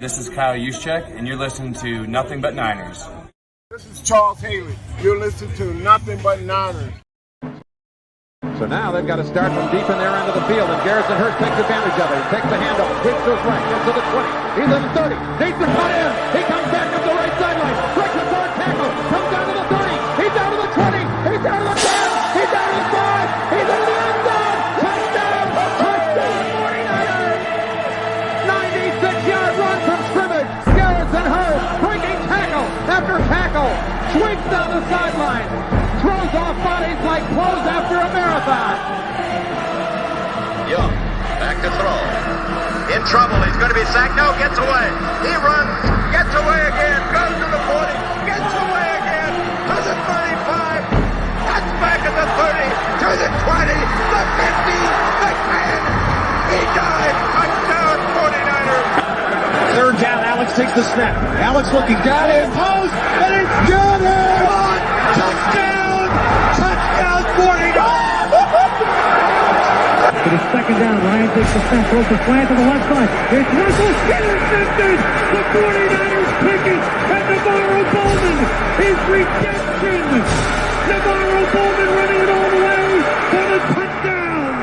This is Kyle Juszczyk, and you're listening to Nothing But Niners. This is Charles Haley. You're listening to Nothing But Niners. So now they've got to start from deep in their end of the field, and Garrison Hurst takes advantage of it. He takes the handoff, sweeps to his right, gets to the 20. He's in the 30, needs to cut in. He comes back up the right sideline, breaks the third tackle, comes down to the 30. He's down to the 20. He's down to the 10. He's down to the 5. He's into the end zone. Touchdown! Touchdown! 49ers! 96-yard run from scrimmage. Garrison Hurst breaking tackle after tackle, sweeps down the sideline. Throws off bodies like clothes after a marathon. Young, back to throw. In trouble, he's going to be sacked. No, gets away. He runs, gets away again, goes to the 40, gets away again, to the 35, cuts back at the 30, to the 20, the 50, the 10. He died. Touchdown, 49ers. Third down, Alex takes the snap. Alex looking, got it, post, and it's got it! Touchdown! Touchdown, 49ers! It is second down. Ryan takes the snap, throws the slant to the left side. It's Russell intercepted. The 49ers pick it, and Navarro Bowman is redemption. Navarro Bowman running it all the way for the touchdown.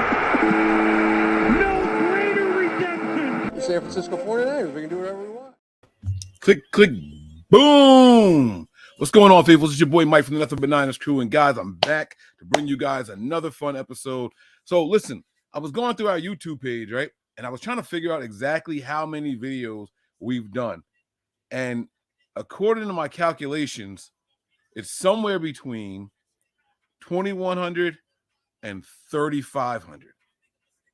No greater redemption. The San Francisco 49ers, we can do whatever we want. Click, click, boom. What's going on, people? This is your boy Mike from the Nothing But Niners crew, and guys, I'm back to bring you guys another fun episode. So listen, I was going through our YouTube page, right? And I was trying to figure out exactly how many videos we've done. And according to my calculations, it's somewhere between 2,100 and 3,500.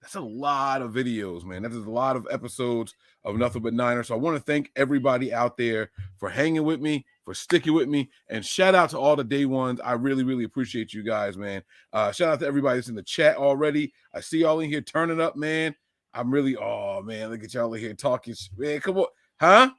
That's a lot of videos, man. That is a lot of episodes of Nothing But Niners. So I want to thank everybody out there for hanging with me, for sticking with me, and shout out to all the day ones. I really, really appreciate you guys, man. Shout out to everybody that's in the chat already. I see y'all in here turning up, man. I'm really, oh, man, look at y'all in here talking. Man, come on. Huh?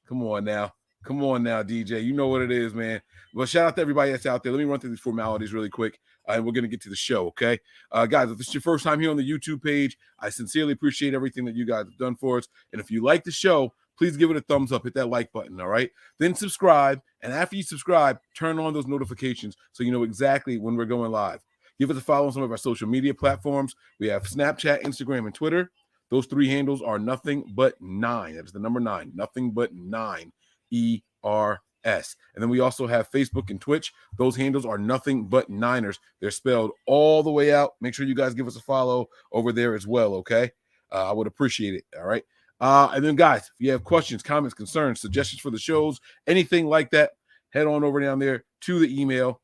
Come on now. Come on now, DJ. You know what it is, man. Well, shout out to everybody that's out there. Let me run through these formalities really quick, and we're going to get to the show, okay? Guys, if this is your first time here on the YouTube page, I sincerely appreciate everything that you guys have done for us. And if you like the show, please give it a thumbs up. Hit that like button, all right? Then subscribe. And after you subscribe, turn on those notifications so you know exactly when we're going live. Give us a follow on some of our social media platforms. We have Snapchat, Instagram, and Twitter. Those three handles are Nothing But 9. That is the number 9. Nothing But 9. ERS. And then we also have Facebook and Twitch. Those handles are Nothing But Niners. They're spelled all the way out. Make sure you guys give us a follow over there as well, okay? I would appreciate it, all right? And then, guys, if you have questions, comments, concerns, suggestions for the shows, anything like that, head on over down there to the email.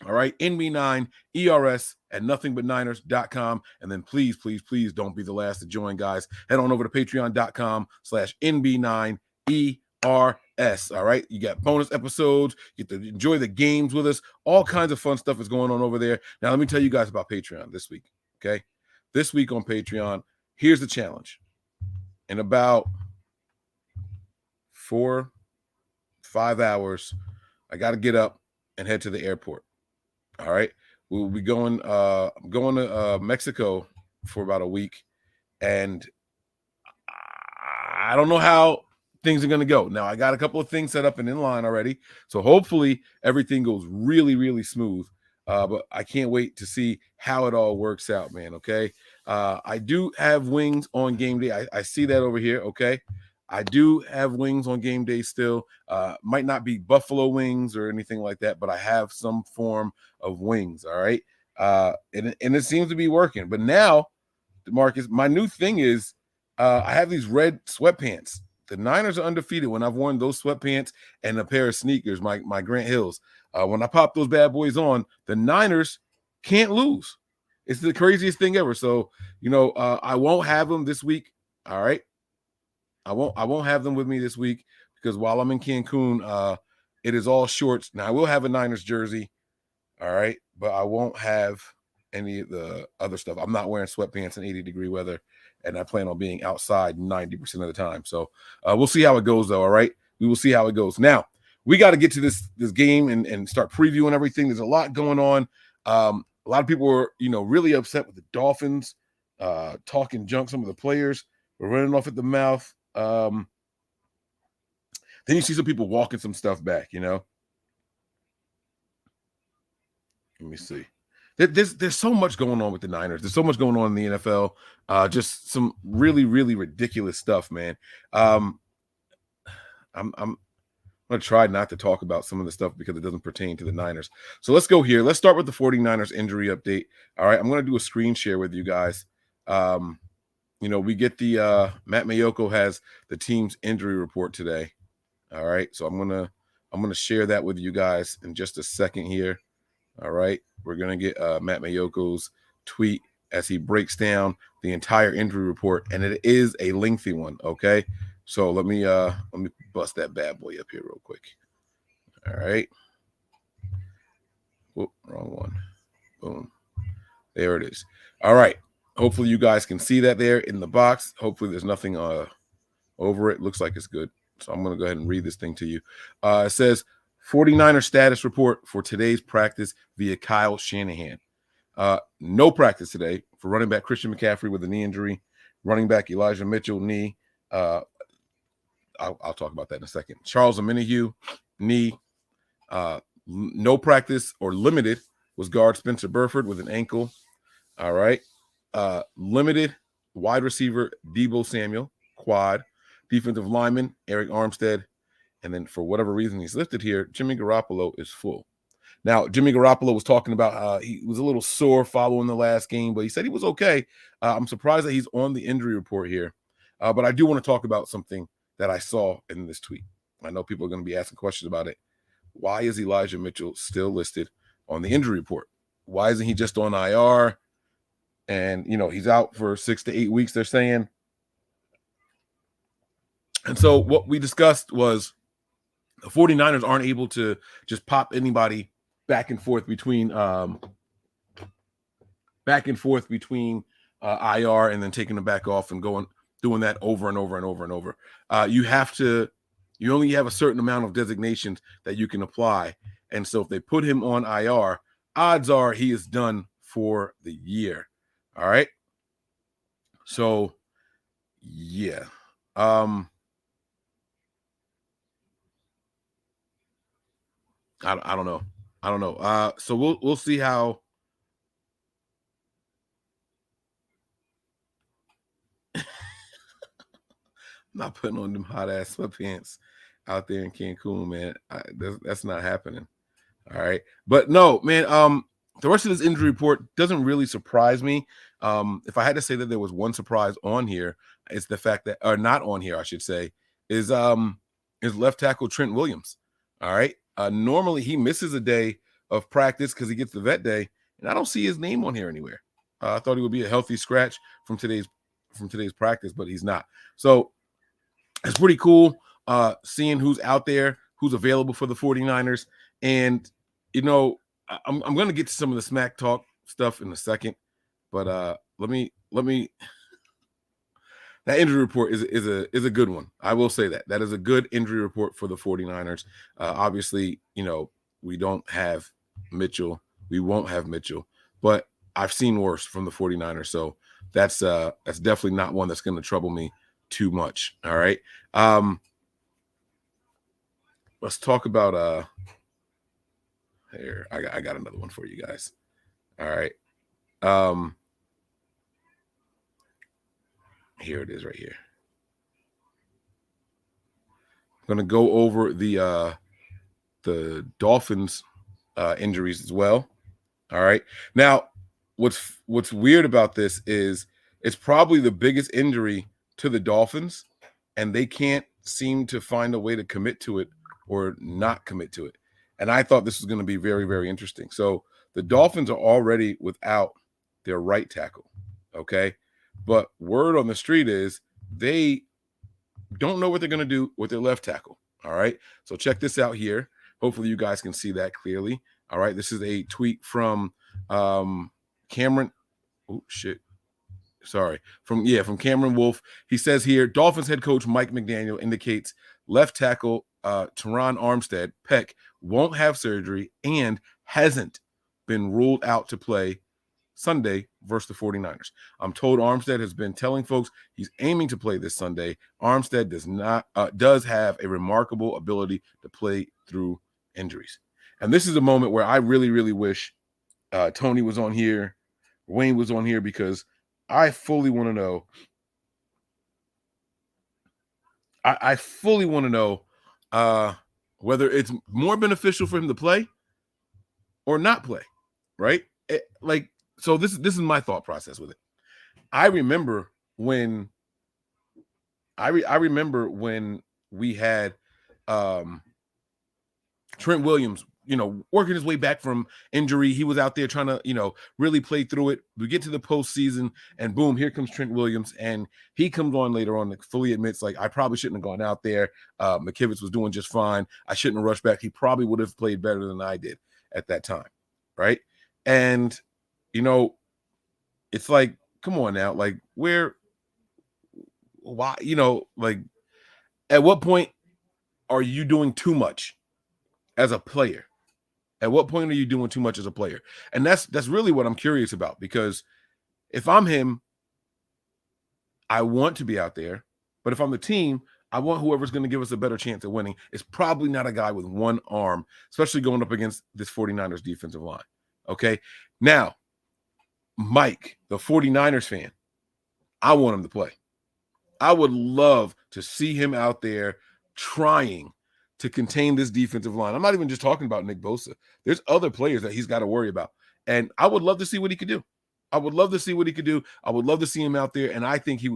All right, NB9ERS at nothingbutniners.com. And then please, please, please don't be the last to join, guys. Head on over to patreon.com/NB9ERS. All right, you got bonus episodes. You get to enjoy the games with us. All kinds of fun stuff is going on over there. Now, let me tell you guys about Patreon this week, okay? This week on Patreon, here's the challenge. In about 4-5 hours, I got to get up and head to the airport. All right, we'll be going. I'm going to Mexico for about a week, and I don't know how things are going to go. Now, I got a couple of things set up and in line already, so hopefully everything goes really, really smooth. But I can't wait to see how it all works out, man. Okay. I do have wings on game day. I see that over here. Okay. I do have wings on game day still. Might not be buffalo wings or anything like that, but I have some form of wings. All right. And it seems to be working. But now, DeMarcus, my new thing is I have these red sweatpants. The Niners are undefeated when I've worn those sweatpants and a pair of sneakers, my Grant Hills. When I pop those bad boys on, the Niners can't lose. It's the craziest thing ever. So, I won't have them this week. All right. I won't have them with me this week because while I'm in Cancun, it is all shorts. Now I will have a Niners jersey. All right. But I won't have any of the other stuff. I'm not wearing sweatpants in 80-degree weather, and I plan on being outside 90% of the time. So we'll see how it goes, though. All right. We will see how it goes. Now, we got to get to this game and start previewing everything. There's a lot going on. A lot of people were, really upset with the Dolphins, talking junk. Some of the players were running off at the mouth. Then you see some people walking some stuff back, you know. Let me see. There's so much going on with the Niners. There's so much going on in the NFL. Just some really, really ridiculous stuff, man. I'm gonna try not to talk about some of the stuff because it doesn't pertain to the Niners. So let's go here. Let's start with the 49ers injury update. All right, I'm gonna do a screen share with you guys. You know, we get the Matt Mayoko has the team's injury report today. All right, so I'm gonna share that with you guys in just a second here. All right, we're gonna get Matt Mayoko's tweet as he breaks down the entire injury report, and it is a lengthy one. Okay, so let me bust that bad boy up here real quick. All right, whoop, wrong one. Boom, there it is. All right, hopefully you guys can see that there in the box. Hopefully there's nothing over it. Looks like it's good. So I'm gonna go ahead and read this thing to you. It says 49er status report for today's practice via Kyle Shanahan. No practice today for running back Christian McCaffrey with a knee injury, running back Elijah Mitchell, knee. I'll talk about that in a second. Charles Omenihu, knee. No practice or limited was guard Spencer Burford with an ankle. All right. Limited wide receiver Deebo Samuel, quad. Defensive lineman Eric Armstead. And then for whatever reason he's listed here, Jimmy Garoppolo is full. Now, Jimmy Garoppolo was talking about he was a little sore following the last game, but he said he was okay. I'm surprised that he's on the injury report here. But I do want to talk about something that I saw in this tweet. I know people are going to be asking questions about it. Why is Elijah Mitchell still listed on the injury report? Why isn't he just on IR? And, you know, he's out for 6 to 8 weeks, they're saying. And so what we discussed was the 49ers aren't able to just pop anybody back and forth between IR and then taking them back off and doing that over and over and over and over. You only have a certain amount of designations that you can apply. And so if they put him on IR, odds are he is done for the year. All right. So yeah. I don't know. So we'll see how. I'm not putting on them hot ass sweatpants out there in Cancun, man. That's not happening. All right, but no, man. The rest of this injury report doesn't really surprise me. If I had to say that there was one surprise on here, it's the fact that, or not on here, I should say, is left tackle Trent Williams. All right. Normally he misses a day of practice because he gets the vet day, and I don't see his name on here anywhere. I thought he would be a healthy scratch from today's practice, but he's not. So it's pretty cool seeing who's out there, who's available for the 49ers. And, you know, I'm going to get to some of the smack talk stuff in a second, but let me that injury report is a good one. I will say that is a good injury report for the 49ers. Obviously, you know, we don't have Mitchell. We won't have Mitchell, but I've seen worse from the 49ers. So that's definitely not one that's going to trouble me too much. All right. Let's talk about here. I got another one for you guys. All right. Here it is right here. I'm going to go over the Dolphins injuries as well. All right. Now, what's weird about this is it's probably the biggest injury to the Dolphins, and they can't seem to find a way to commit to it or not commit to it. And I thought this was going to be very, very interesting. So the Dolphins are already without their right tackle. Okay. But word on the street is they don't know what they're going to do with their left tackle. All right. So check this out here. Hopefully you guys can see that clearly. All right. This is a tweet from Cameron. Oh, shit. Sorry. From Cameron Wolf. He says here, Dolphins head coach Mike McDaniel indicates left tackle Teron Armstead, Peck, won't have surgery and hasn't been ruled out to play Sunday versus the 49ers. I'm told Armstead has been telling folks he's aiming to play this Sunday. Armstead does have a remarkable ability to play through injuries. And this is a moment where I really, really wish Tony was on here, Wayne was on here, because I fully want to know. I fully want to know whether it's more beneficial for him to play or not play, right? So this is my thought process with it. I remember when we had Trent Williams, working his way back from injury. He was out there trying to, really play through it. We get to the postseason, and boom, here comes Trent Williams, and he comes on later on, fully admits, like, I probably shouldn't have gone out there. McKivitz was doing just fine. I shouldn't have rushed back. He probably would have played better than I did at that time, right? And, it's like, come on now, like, why, like, at what point are you doing too much as a player? At what point are you doing too much as a player? And that's really what I'm curious about, because if I'm him, I want to be out there, but if I'm the team, I want whoever's going to give us a better chance at winning. It's probably not a guy with one arm, especially going up against this 49ers defensive line. Okay. Now, Mike, the 49ers fan, I want him to play. I would love to see him out there trying to contain this defensive line. I'm not even just talking about Nick Bosa. There's other players that he's got to worry about. And I would love to see what he could do. I would love to see him out there. And I think he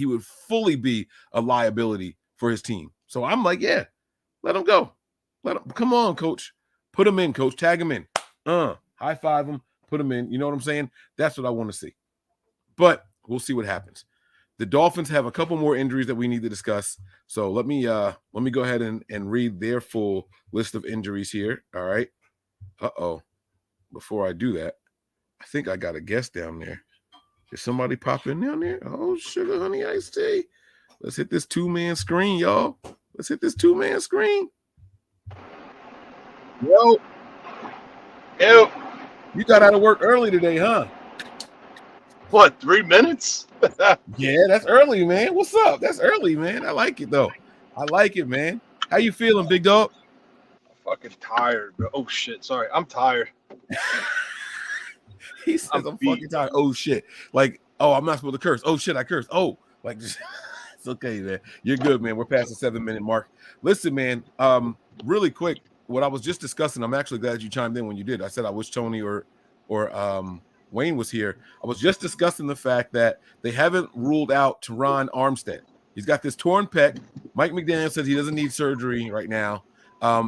would fully be a liability for his team. So I'm like, yeah, let him go. Come on, coach. Put him in, coach. Tag him in. High five him. Put him in. You know what I'm saying? That's what I want to see. But we'll see what happens. The Dolphins have a couple more injuries that we need to discuss. So let me go ahead and read their full list of injuries here. All right. Before I do that, I think I got a guest down there. Did somebody pop in down there? Oh, sugar honey iced tea. Let's hit this 2-man screen, y'all. Let's hit this 2-man screen. Yo. You got out of work early today, huh? What, 3 minutes? Yeah, that's early, man. What's up? That's early, man. I like it, though. I like it, man. How you feeling, big dog? I'm fucking tired, bro. Oh, shit. Sorry. I'm tired. He says I'm fucking tired. Oh, shit. Like, oh, I'm not supposed to curse. Oh, shit, I cursed. Oh, like, just, it's okay, man. You're good, man. We're past the 7-minute mark. Listen, man, really quick, what I was just discussing, I'm actually glad you chimed in when you did. I said I wish Tony or Wayne was here. I was just discussing the fact that they haven't ruled out Teron Armstead. He's got this torn pec. Mike McDaniel says he doesn't need surgery right now.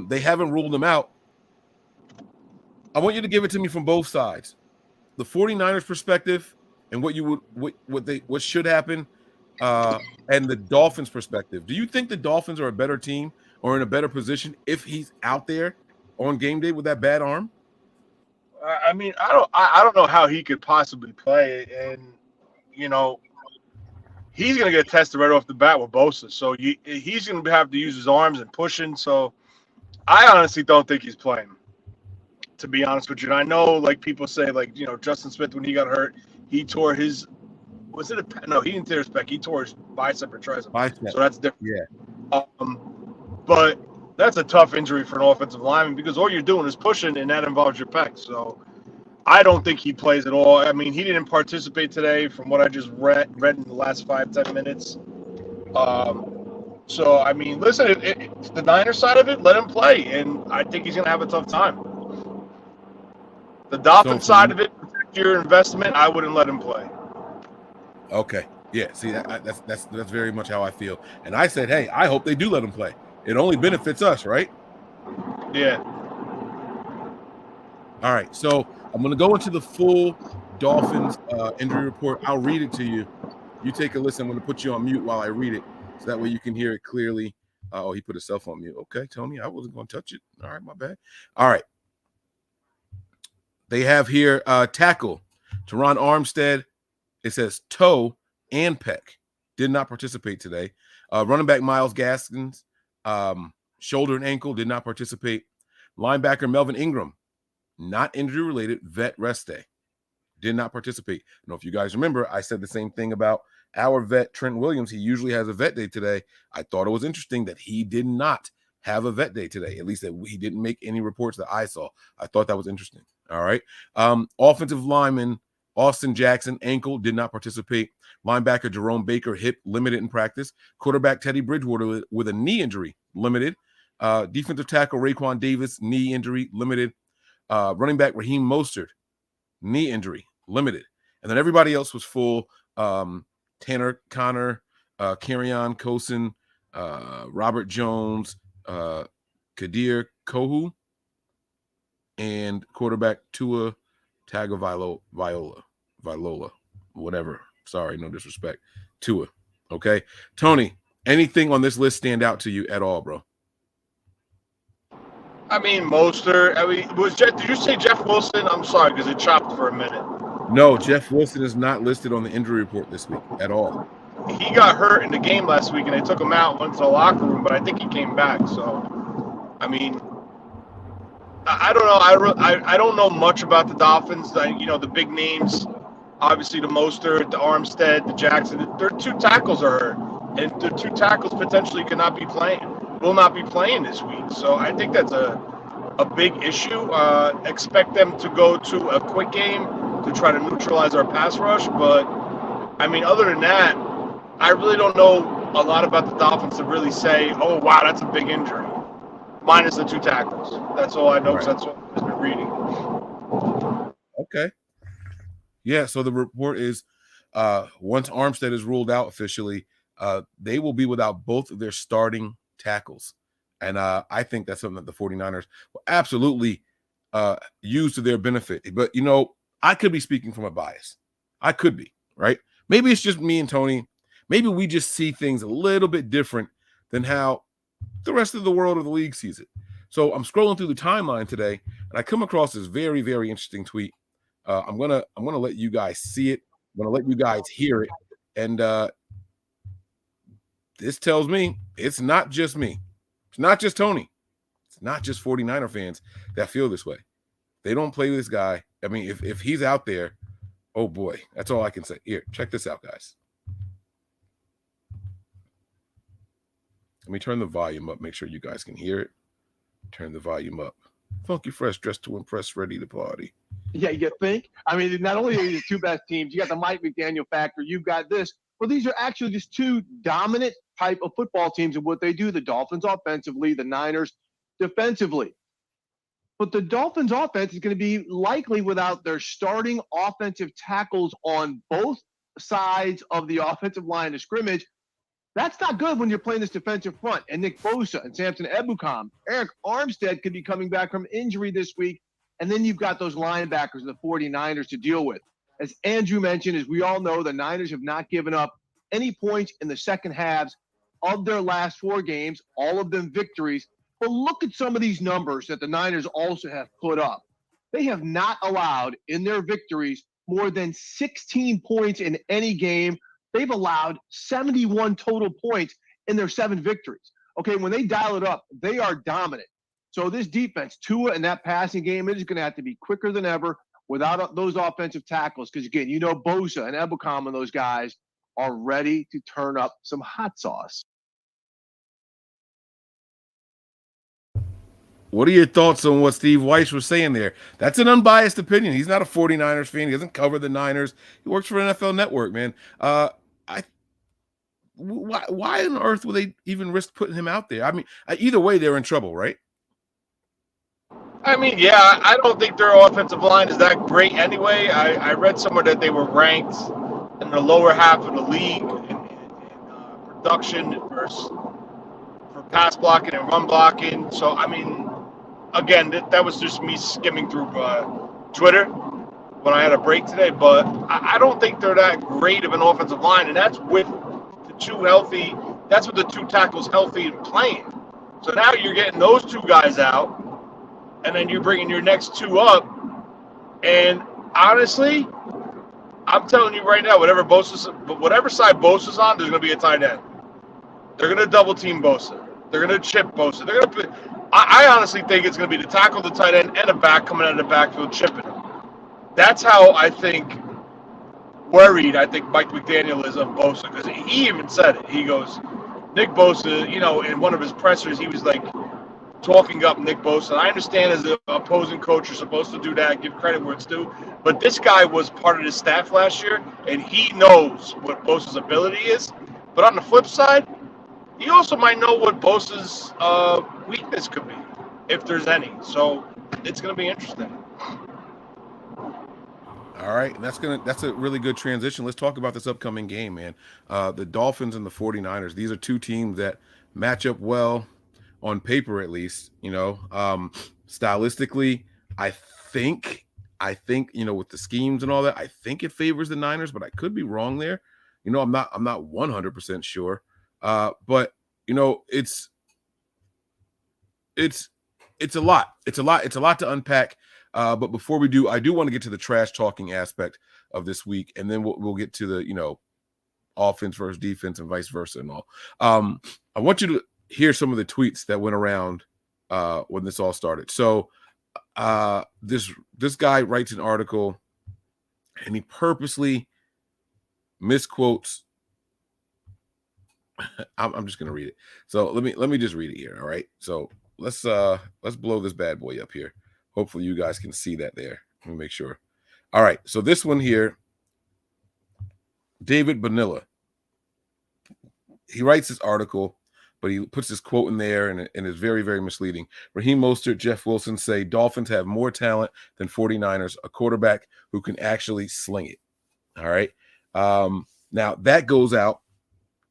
They haven't ruled him out. I want you to give it to me from both sides. The 49ers perspective and what should happen, and the Dolphins perspective. Do you think the Dolphins are a better team or in a better position if he's out there on game day with that bad arm? I mean, I don't know how he could possibly play, and he's going to get tested right off the bat with Bosa, so he's going to have to use his arms and pushing. So I honestly don't think he's playing, to be honest with you. And I know, like, people say, like, Justin Smith, when he got hurt, he tore his – he didn't tear his pec. He tore his bicep or tricep. So that's different. Yeah. But that's a tough injury for an offensive lineman because all you're doing is pushing, and that involves your pec. So I don't think he plays at all. I mean, he didn't participate today from what I just read in the last 5-10 minutes. So, I mean, listen, it's the Niners side of it, let him play, and I think he's going to have a tough time. The Dolphins side of it, protect your investment, I wouldn't let him play. Okay. Yeah, see, that's very much how I feel. And I said, hey, I hope they do let him play. It only benefits us, right? Yeah. All right, so I'm going to go into the full Dolphins injury report. I'll read it to you. You take a listen. I'm going to put you on mute while I read it, so that way you can hear it clearly. He put himself on mute. Okay, Tony, I wasn't going to touch it. All right, my bad. All right. They have here tackle, Teron Armstead. It says toe and pec. Did not participate today. Running back Myles Gaskins, shoulder and ankle, did not participate. Linebacker Melvin Ingram, not injury related, vet rest day. did not participate. I don't know if you guys remember, I said the same thing about our vet, Trent Williams. He usually has a vet day today. I thought it was interesting that he did not have a vet day today, at least that he didn't make any reports that I saw. I thought that was interesting. All right. Offensive lineman Austin Jackson, ankle, did not participate. Linebacker Jerome Baker, hip, limited in practice. Quarterback Teddy Bridgewater with a knee injury, limited. Defensive tackle Raekwon Davis, knee injury, limited. Running back Raheem Mostert, knee injury, limited. And then everybody else was full. Tanner Connor, Kerryon Cosin, Robert Jones, Kadir Kohu, and quarterback Tua Tagovailoa, whatever. Sorry, no disrespect. Tua. Okay. Tony, anything on this list stand out to you at all, bro? I mean, Mostert. Did you say Jeff Wilson? I'm sorry, because it chopped for a minute. No, Jeff Wilson is not listed on the injury report this week at all. He got hurt in the game last week, and they took him out, went to the locker room, but I think he came back. So, I mean, I don't know. I don't know much about the Dolphins. The big names, obviously the Mostert, the Armstead, the Jackson. Their 2 tackles are hurt, and their 2 tackles potentially will not be playing this week. So I think that's a big issue. Expect them to go to a quick game to try to neutralize our pass rush. But, I mean, other than that, I really don't know a lot about the Dolphins to really say, oh, wow, that's a big injury. Minus the 2 tackles. That's all I know, because that's what I've been reading. Okay. Yeah, so the report is once Armstead is ruled out officially, they will be without both of their starting tackles. And I think that's something that the 49ers will absolutely use to their benefit. But, I could be speaking from a bias. I could be, right? Maybe it's just me and Tony. Maybe we just see things a little bit different than how the rest of the world of the league sees it. So I'm scrolling through the timeline today, and I come across this very, very interesting tweet. I'm gonna let you guys see it. I'm gonna let you guys hear it. And this tells me it's not just me. It's not just Tony. It's not just 49er fans that feel this way. They don't play with this guy. I mean, if he's out there, oh boy, that's all I can say. Here, check this out, guys. Let me turn the volume up, make sure you guys can hear it. Turn the volume up. Funky Fresh, dressed to impress, ready to party. Yeah, you think? I mean, not only are you the 2 best teams, you got the Mike McDaniel factor, you've got this. Well, these are actually just 2 dominant type of football teams in what they do. The Dolphins offensively, the Niners defensively. But the Dolphins offense is going to be likely without their starting offensive tackles on both sides of the offensive line of scrimmage. That's not good when you're playing this defensive front. And Nick Bosa and Samson Ebukam, Eric Armstead could be coming back from injury this week. And then you've got those linebackers of the 49ers to deal with. As Andrew mentioned, as we all know, the Niners have not given up any points in the second halves of their last 4 games, all of them victories. But look at some of these numbers that the Niners also have put up. They have not allowed in their victories more than 16 points in any game. They've allowed 71 total points in their 7 victories. Okay, when they dial it up, they are dominant. So this defense, Tua, and that passing game, it is going to have to be quicker than ever without those offensive tackles. Because, again, Bosa and Ebukam and those guys are ready to turn up some hot sauce. What are your thoughts on what Steve Weiss was saying there? That's an unbiased opinion. He's not a 49ers fan. He doesn't cover the Niners. He works for NFL Network, man. Why on earth would they even risk putting him out there? I mean, either way, they're in trouble, right? I mean, yeah, I don't think their offensive line is that great anyway. I read somewhere that they were ranked in the lower half of the league in production for pass blocking and run blocking. So, I mean, again, that was just me skimming through Twitter when I had a break today. But I don't think they're that great of an offensive line, and that's with the 2 healthy. That's with the 2 tackles healthy and playing. So now you're getting those 2 guys out, and then you're bringing your next 2 up. And honestly, I'm telling you right now, whatever side Bosa's on, there's going to be a tight end. They're going to double team Bosa. They're going to chip Bosa. They're going to. I honestly think it's going to be the tackle, the tight end, and a back coming out of the backfield chipping him. That's how I think worried I think Mike McDaniel is of Bosa, because he even said it. He goes, Nick Bosa, in one of his pressers, he was like talking up Nick Bosa. And I understand as an opposing coach, you're supposed to do that, give credit where it's due. But this guy was part of his staff last year, and he knows what Bosa's ability is. But on the flip side, he also might know what Bosa's weakness could be, if there's any. So it's going to be interesting. All right, and that's a really good transition. Let's talk about this upcoming game, man. The Dolphins and the 49ers. These are two teams that match up well on paper, at least. Stylistically, I think with the schemes and all that, I think it favors the Niners, but I could be wrong there. I'm not 100% sure. But it's a lot. It's a lot to unpack. But before we do, I do want to get to the trash talking aspect of this week, and then we'll get to the offense versus defense and vice versa and all. I want you to hear some of the tweets that went around when this all started. So this guy writes an article, and he purposely misquotes. I'm just gonna read it. So let me just read it here. All right. So let's blow this bad boy up here. Hopefully you guys can see that there. Let me make sure. All right. So this one here, David Bonilla, he writes this article, but he puts this quote in there, and it's very, very misleading. Raheem Mostert, Jeff Wilson say Dolphins have more talent than 49ers, a quarterback who can actually sling it. All right. Now that goes out.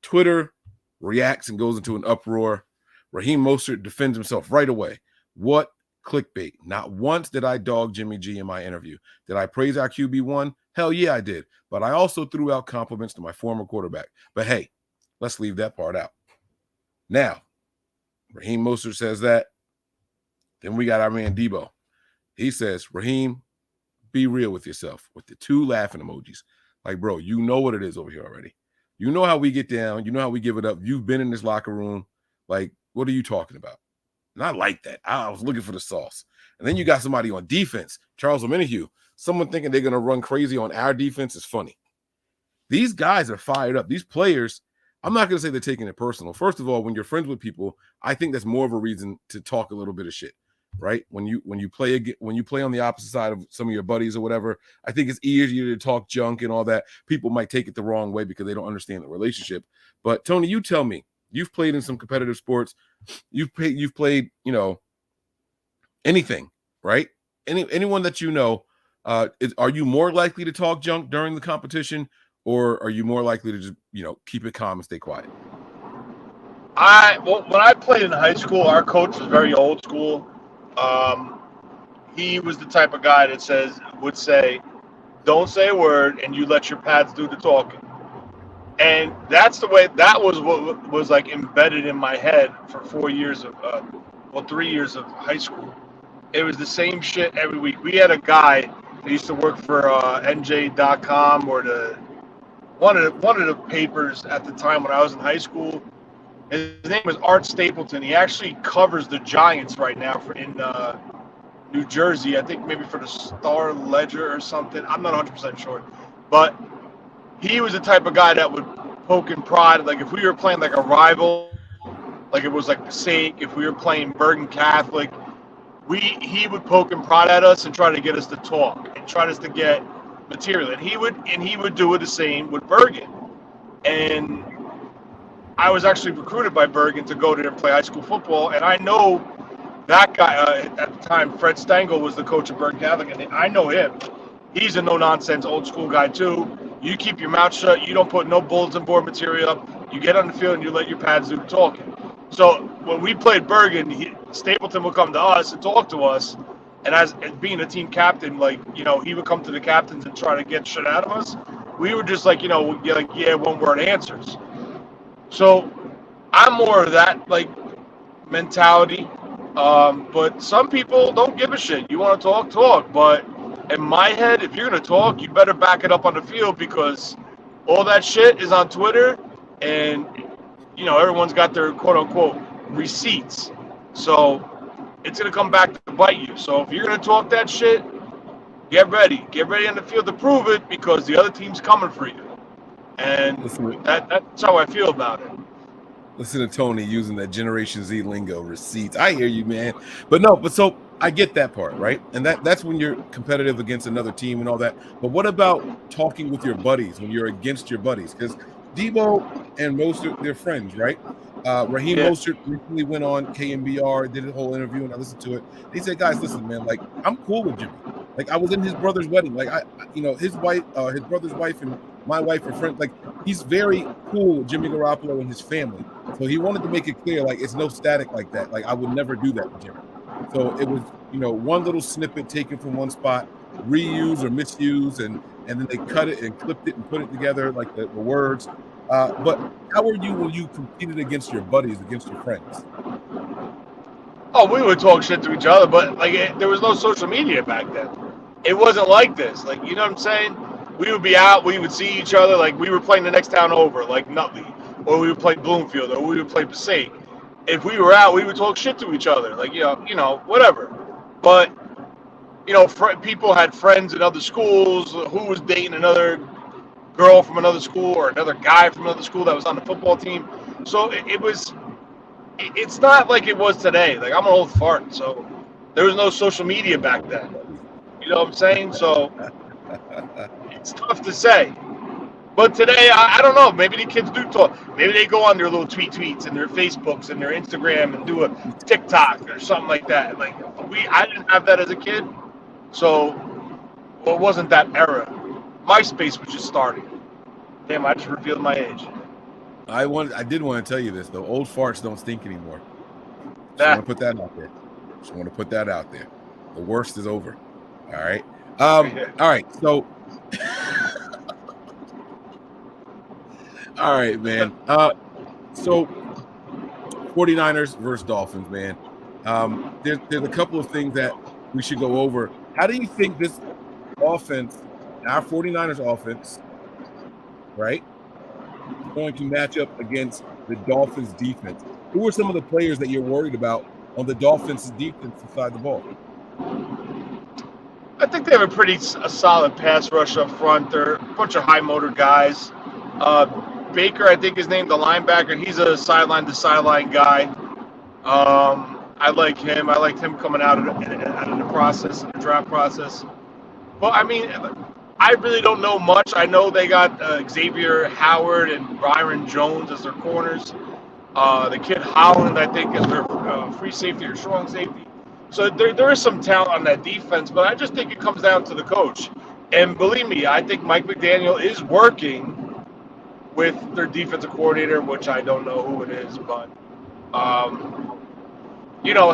Twitter reacts and goes into an uproar. Raheem Mostert defends himself right away. What clickbait? Not once did I dog Jimmy G in my interview. Did I praise our QB1? Hell yeah, I did. But I also threw out compliments to my former quarterback. But hey, let's leave that part out. Now, Raheem Mostert says that. Then we got our man Debo. He says, Raheem, be real with yourself, with the 2 laughing emojis. Like, bro, you know what it is over here already. You know how we get down. You know how we give it up. You've been in this locker room. Like, what are you talking about? Not like that. I was looking for the sauce. And then you got somebody on defense, Charles Omenihu. Someone thinking they're going to run crazy on our defense is funny. These guys are fired up. These players, I'm not going to say they're taking it personal. First of all, when you're friends with people, I think that's more of a reason to talk a little bit of shit, right? When you play on the opposite side of some of your buddies or whatever, I think it's easier to talk junk and all that. People might take it the wrong way because they don't understand the relationship. But Tony, you tell me. You've played in some competitive sports. You've played, anything, right? Anyone that are you more likely to talk junk during the competition, or are you more likely to just, keep it calm and stay quiet? When I played in high school, our coach was very old school. He was the type of guy that would say, don't say a word and you let your pads do the talking. And that's the way, that was what was like embedded in my head for 3 years of high school. It was the same shit every week. We had a guy that used to work for NJ.com or one of the papers at the time when I was in high school. His name was Art Stapleton. He actually covers the Giants right now in New Jersey. I think maybe for the Star Ledger or something. I'm not 100% sure. But he was the type of guy that would poke and prod. Like if we were playing like a rival, like it was like Passaic, if we were playing Bergen Catholic, he would poke and prod at us and try to get us to talk and try us to get material. And he would do it the same with Bergen. And I was actually recruited by Bergen to go there and play high school football. And I know that guy at the time, Fred Stengel was the coach of Bergen Catholic, and I know him. He's a no-nonsense old school guy too. You keep your mouth shut. You don't put no bulletin board material up. You get on the field and you let your pads do the talking. So when we played Bergen, Stapleton would come to us and talk to us. And as being a team captain, he would come to the captains and try to get shit out of us. We were just one-word answers. So I'm more of that mentality. But some people don't give a shit. You want to talk. But in my head, if you're going to talk, you better back it up on the field, because all that shit is on Twitter and, everyone's got their quote-unquote receipts. So it's going to come back to bite you. So if you're going to talk that shit, Get ready on the field to prove it because the other team's coming for you. And that's how I feel about it. Listen to Tony using that Generation Z lingo, receipts. I hear you, man. But so I get that part, right? And that's when you're competitive against another team and all that. But what about talking with your buddies when you're against your buddies? Because Debo and Mostert, they're friends, right? Raheem Mostert recently went on KMBR, did a whole interview, and I listened to it. He said, "Guys, listen, man. Like, I'm cool with Jimmy. Like, I was in his brother's wedding. Like, his wife, his brother's wife, and my wife are friends. Like, he's very cool with Jimmy Garoppolo and his family. So he wanted to make it clear, like, it's no static like that. Like, I would never do that with Jimmy. So it was, one little snippet taken from one spot, reuse or misuse, and then they cut it and clipped it and put it together, like the words. But how were you when you competed against your buddies, against your friends? Oh, we would talk shit to each other, but there was no social media back then. It wasn't like this. Like, you know what I'm saying? We would be out, we would see each other, like we were playing the next town over, like Nutley, or we would play Bloomfield, or we would play Passaic. If we were out, we would talk shit to each other, like whatever. But people had friends in other schools who was dating another girl from another school or another guy from another school that was on the football team. So it's not like it was today. Like, I'm an old fart, so there was no social media back then. You know what I'm saying? So it's tough to say. But today, I don't know. Maybe the kids do talk. Maybe they go on their little tweets and their Facebooks and their Instagram and do a TikTok or something like that. Like, I didn't have that as a kid, so it wasn't that era. MySpace was just starting. Damn, I just revealed my age. I did want to tell you this though. Old farts don't stink anymore. Just want to put that out there. Just want to put that out there. The worst is over. All right. All right. So. All right, man. So 49ers versus Dolphins, man. There's a couple of things that we should go over. How do you think this offense, our 49ers offense, right, is going to match up against the Dolphins defense? Who are some of the players that you're worried about on the Dolphins defense side of the ball? I think they have a solid pass rush up front. They're a bunch of high motor guys. Baker, I think, is named the linebacker. He's a sideline-to-sideline guy. I like him. I liked him coming out of the process, the draft process. But, I mean, I really don't know much. I know they got Xavier Howard and Byron Jones as their corners. The kid Holland, I think, is their free safety or strong safety. So there is some talent on that defense, but I just think it comes down to the coach. And believe me, I think Mike McDaniel is working with their defensive coordinator, which I don't know who it is, but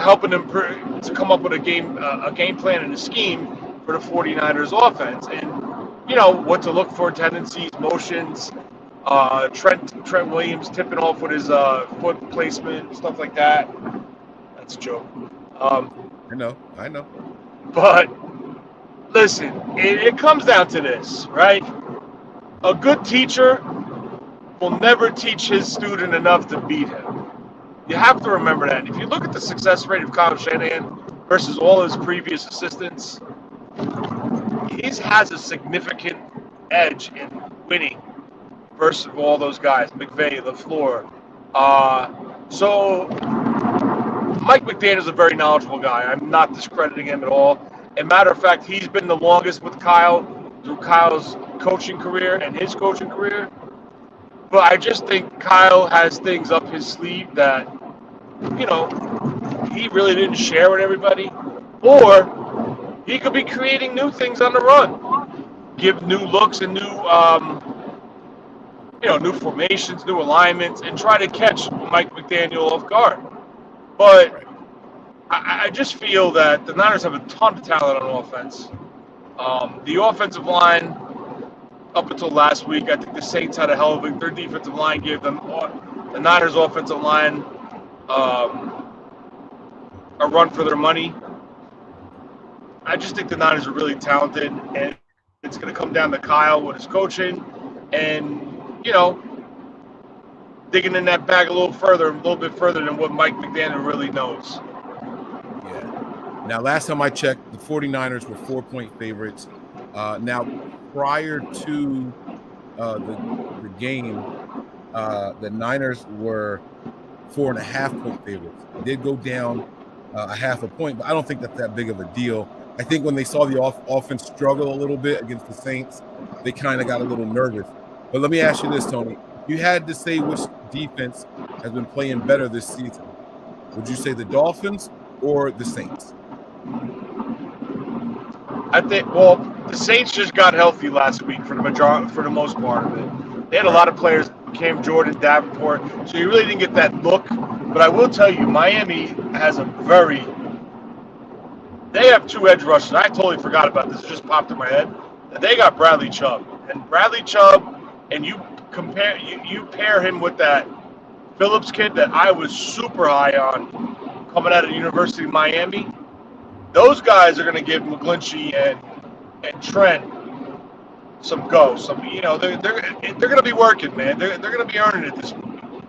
helping them to come up with a game plan and a scheme for the 49ers offense, and what to look for, tendencies, motions, Trent Williams tipping off with his foot placement, stuff like that. That's a joke. I know. But listen, it comes down to this, right? A good teacher will never teach his student enough to beat him. You have to remember that. If you look at the success rate of Kyle Shanahan versus all his previous assistants, he has a significant edge in winning versus all those guys, McVay, LaFleur. So Mike McDaniel is a very knowledgeable guy. I'm not discrediting him at all. As a matter of fact, he's been the longest with Kyle through Kyle's coaching career and his coaching career. But I just think Kyle has things up his sleeve that, he really didn't share with everybody. Or he could be creating new things on the run. Give new looks and new formations, new alignments, and try to catch Mike McDaniel off guard. But I just feel that the Niners have a ton of talent on offense. The offensive line, up until last week, I think the Saints had a hell of their defensive line gave them the Niners offensive line a run for their money. I just think the Niners are really talented, and it's going to come down to Kyle with his coaching and, digging in that bag a little bit further than what Mike McDaniel really knows. Yeah. Now, last time I checked, the 49ers were 4-point favorites. Now, prior to the game, the Niners were 4.5-point favorites. It did go down a half a point, but I don't think that's that big of a deal. I think when they saw the offense struggle a little bit against the Saints, they kind of got a little nervous. But let me ask you this, Tony. If you had to say which defense has been playing better this season, would you say the Dolphins or the Saints? I think, well, the Saints just got healthy last week for the most part of it. They had a lot of players, Cam Jordan, Davenport, so you really didn't get that look. But I will tell you, Miami has they have 2 edge rushers. I totally forgot about this. It just popped in my head. They got Bradley Chubb. And Bradley Chubb, and you pair him with that Phillips kid that I was super high on coming out of the University of Miami. Those guys are going to give McGlinchey and Trent some go. They're going to be working, man. They're going to be earning it this week.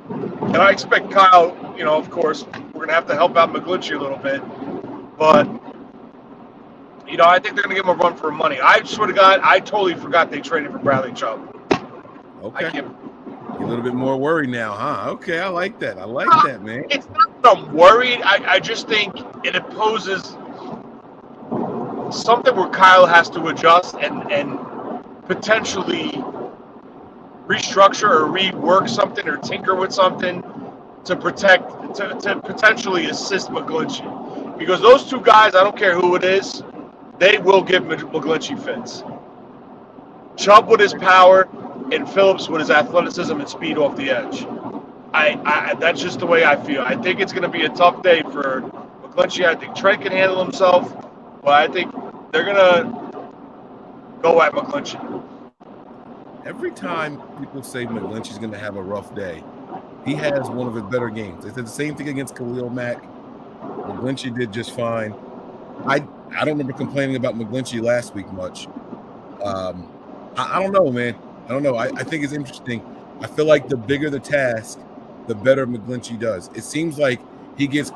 And I expect Kyle, of course, we're going to have to help out McGlinchey a little bit. But, I think they're going to give him a run for money. I swear to God, I totally forgot they traded for Bradley Chubb. Okay. A little bit more worried now, huh? Okay, I like that. That, man. It's not that I'm worried. I just think it poses something where Kyle has to adjust and potentially restructure or rework something or tinker with something to potentially assist McGlinchey. Because those 2 guys, I don't care who it is, they will give McGlinchey fits. Chubb with his power and Phillips with his athleticism and speed off the edge. I that's just the way I feel. I think it's going to be a tough day for McGlinchey. I think Trent can handle himself, but I think they're going to go at McGlinchey. Every time people say McGlinchey's going to have a rough day, he has one of his better games. They said the same thing against Khalil Mack. McGlinchey did just fine. I don't remember complaining about McGlinchey last week much. I don't know, man. I don't know. I think it's interesting. I feel like the bigger the task, the better McGlinchey does. It seems like he gets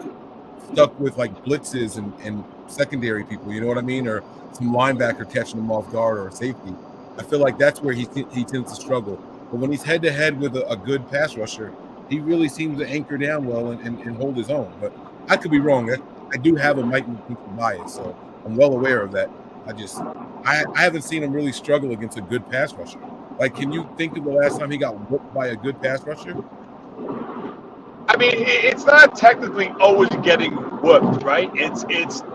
stuck with like blitzes and secondary people, you know what I mean? Or some linebacker catching him off guard or a safety. I feel like that's where he tends to struggle. But when he's head-to-head with a good pass rusher, he really seems to anchor down well and hold his own. But I could be wrong. I do have a Mike McGlinchey bias, so I'm well aware of that. I haven't seen him really struggle against a good pass rusher. Like, can you think of the last time he got whooped by a good pass rusher? I mean, it's not technically always getting whooped, right? It's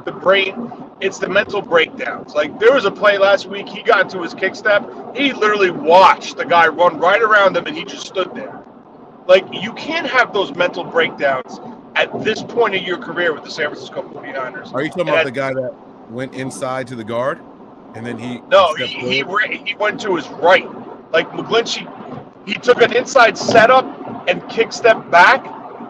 the brain, it's the mental breakdowns. Like, there was a play last week, he got into his kick step, he literally watched the guy run right around him, and he just stood there. Like, you can't have those mental breakdowns at this point in your career with the San Francisco 49ers. Are you talking about the guy that went inside to the guard, and then he went to his right. Like, McGlinchey, he took an inside setup and kick step back,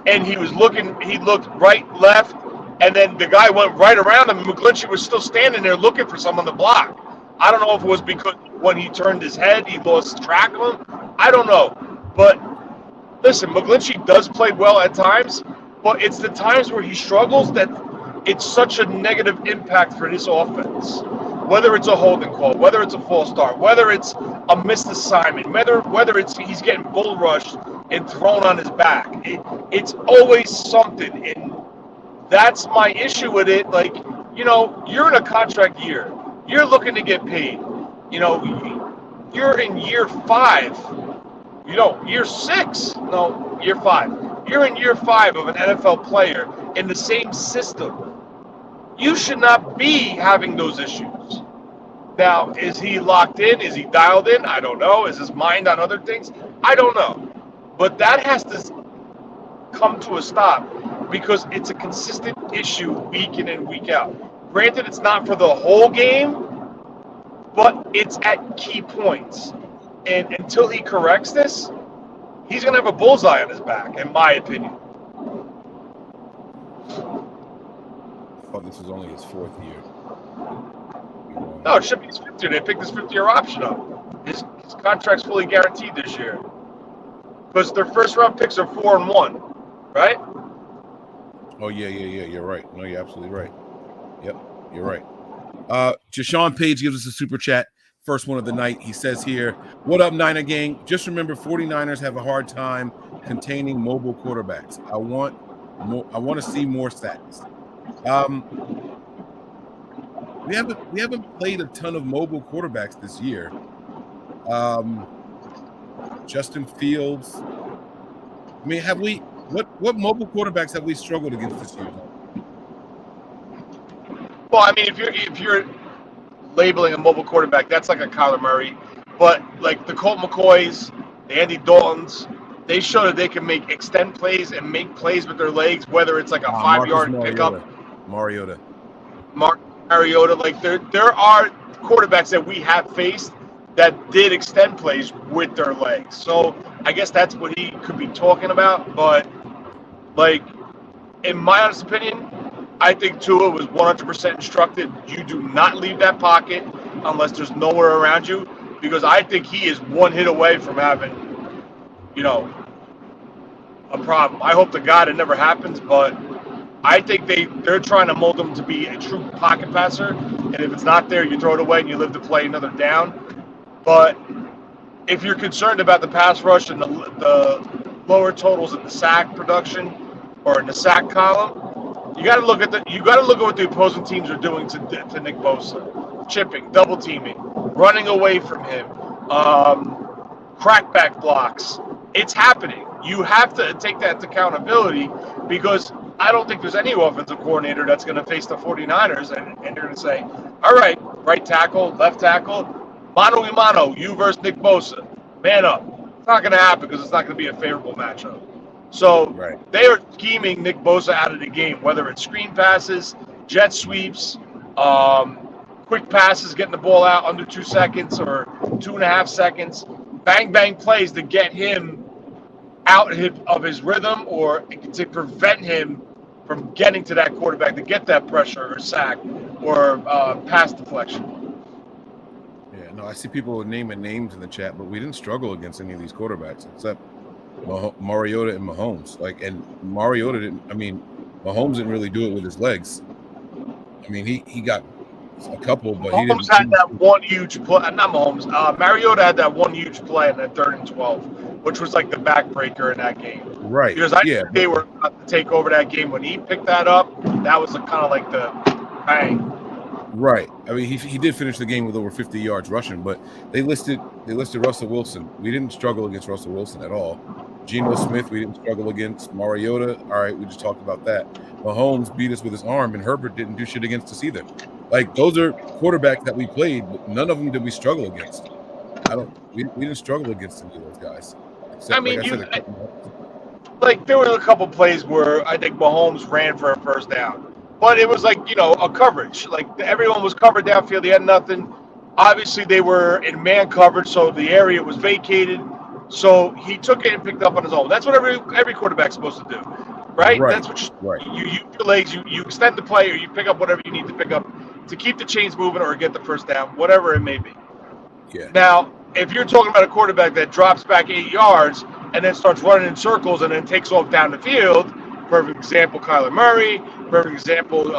and he looked right, left, and then the guy went right around him, and McGlinchey was still standing there looking for someone to block. I don't know if it was because when he turned his head, he lost track of him. I don't know. But listen, McGlinchey does play well at times, but it's the times where he struggles that it's such a negative impact for this offense. Whether it's a holding call, whether it's a false start, whether it's a missed assignment, whether it's he's getting bull rushed and thrown on his back. It's always something, and that's my issue with it. Like, you're in a contract year. You're looking to get paid. You're in year 5. Year 6. No, year 5. You're in year 5 of an NFL player in the same system. You should not be having those issues. Now, is he locked in? Is he dialed in? I don't know. Is his mind on other things? I don't know. But that has to come to a stop because it's a consistent issue week in and week out. Granted, it's not for the whole game, but it's at key points. And until he corrects this, he's going to have a bullseye on his back, in my opinion. I thought this was only his 4th year. No, it should be his 5th year. They picked his 5th-year option up. His contract's fully guaranteed this year. Because their first-round picks are 4-1, right? Oh, yeah. You're right. No, you're absolutely right. Yep, you're right. Jashawn Page gives us a super chat. First one of the night. He says here, what up, Niner gang? Just remember 49ers have a hard time containing mobile quarterbacks. I want to see more sacks. We haven't played a ton of mobile quarterbacks this year. Justin Fields. I mean, have we what mobile quarterbacks have we struggled against this year? Well, I mean, if you're labeling a mobile quarterback, that's like a Kyler Murray. But like the Colt McCoys, the Andy Daltons, they show that they can extend plays and make plays with their legs, whether it's like a 5-yard pickup. Mariota. Like there are quarterbacks that we have faced that did extend plays with their legs. So I guess that's what he could be talking about. But like, in my honest opinion, I think Tua was 100% instructed. You do not leave that pocket unless there's nowhere around you, because I think he is one hit away from having, a problem. I hope to God it never happens, but I think they're trying to mold him to be a true pocket passer. And if it's not there, you throw it away and you live to play another down. But if you're concerned about the pass rush and the lower totals in the sack production or in the sack column, you got to look at what the opposing teams are doing to Nick Bosa. Chipping, double teaming, running away from him, crackback blocks. It's happening. You have to take that to accountability, because I don't think there's any offensive coordinator that's going to face the 49ers and they're going to say, all right, right tackle, left tackle, mano a mano, you versus Nick Bosa, man up. It's not going to happen because it's not going to be a favorable matchup. So They are scheming Nick Bosa out of the game, whether it's screen passes, jet sweeps, quick passes, getting the ball out under 2 seconds or 2.5 seconds, bang, bang plays to get him out of his rhythm or to prevent him from getting to that quarterback to get that pressure or sack or pass deflection. Yeah, no, I see people naming names in the chat, but we didn't struggle against any of these quarterbacks except Mariota and Mahomes. And Mariota didn't. I mean, Mahomes didn't really do it with his legs. I mean, he got a couple, but Mahomes he didn't. Had that one huge play. Not Mahomes. Mariota had that one huge play in that 3rd and 12, which was like the backbreaker in that game. Right. Because think they were about to take over that game when he picked that up. That was kind of like the bang. Right. I mean, he did finish the game with over 50 yards rushing, but they listed Russell Wilson. We didn't struggle against Russell Wilson at all. Geno Smith, we didn't struggle against. Mariota, all right, we just talked about that. Mahomes beat us with his arm, and Herbert didn't do shit against us either. Like, those are quarterbacks that we played, but none of them did we struggle against. We didn't struggle against any of those guys. Except, there were a couple plays where I think Mahomes ran for a first down. But it was like, a coverage. Like, everyone was covered downfield. They had nothing. Obviously, they were in man coverage, so the area was vacated. So he took it and picked up on his own. That's what every quarterback's supposed to do, right? That's what you use your legs. You extend the play, or you pick up whatever you need to pick up to keep the chains moving or get the first down, whatever it may be. Yeah. Now, if you're talking about a quarterback that drops back 8 yards and then starts running in circles and then takes off down the field, perfect example, Kyler Murray. Perfect example,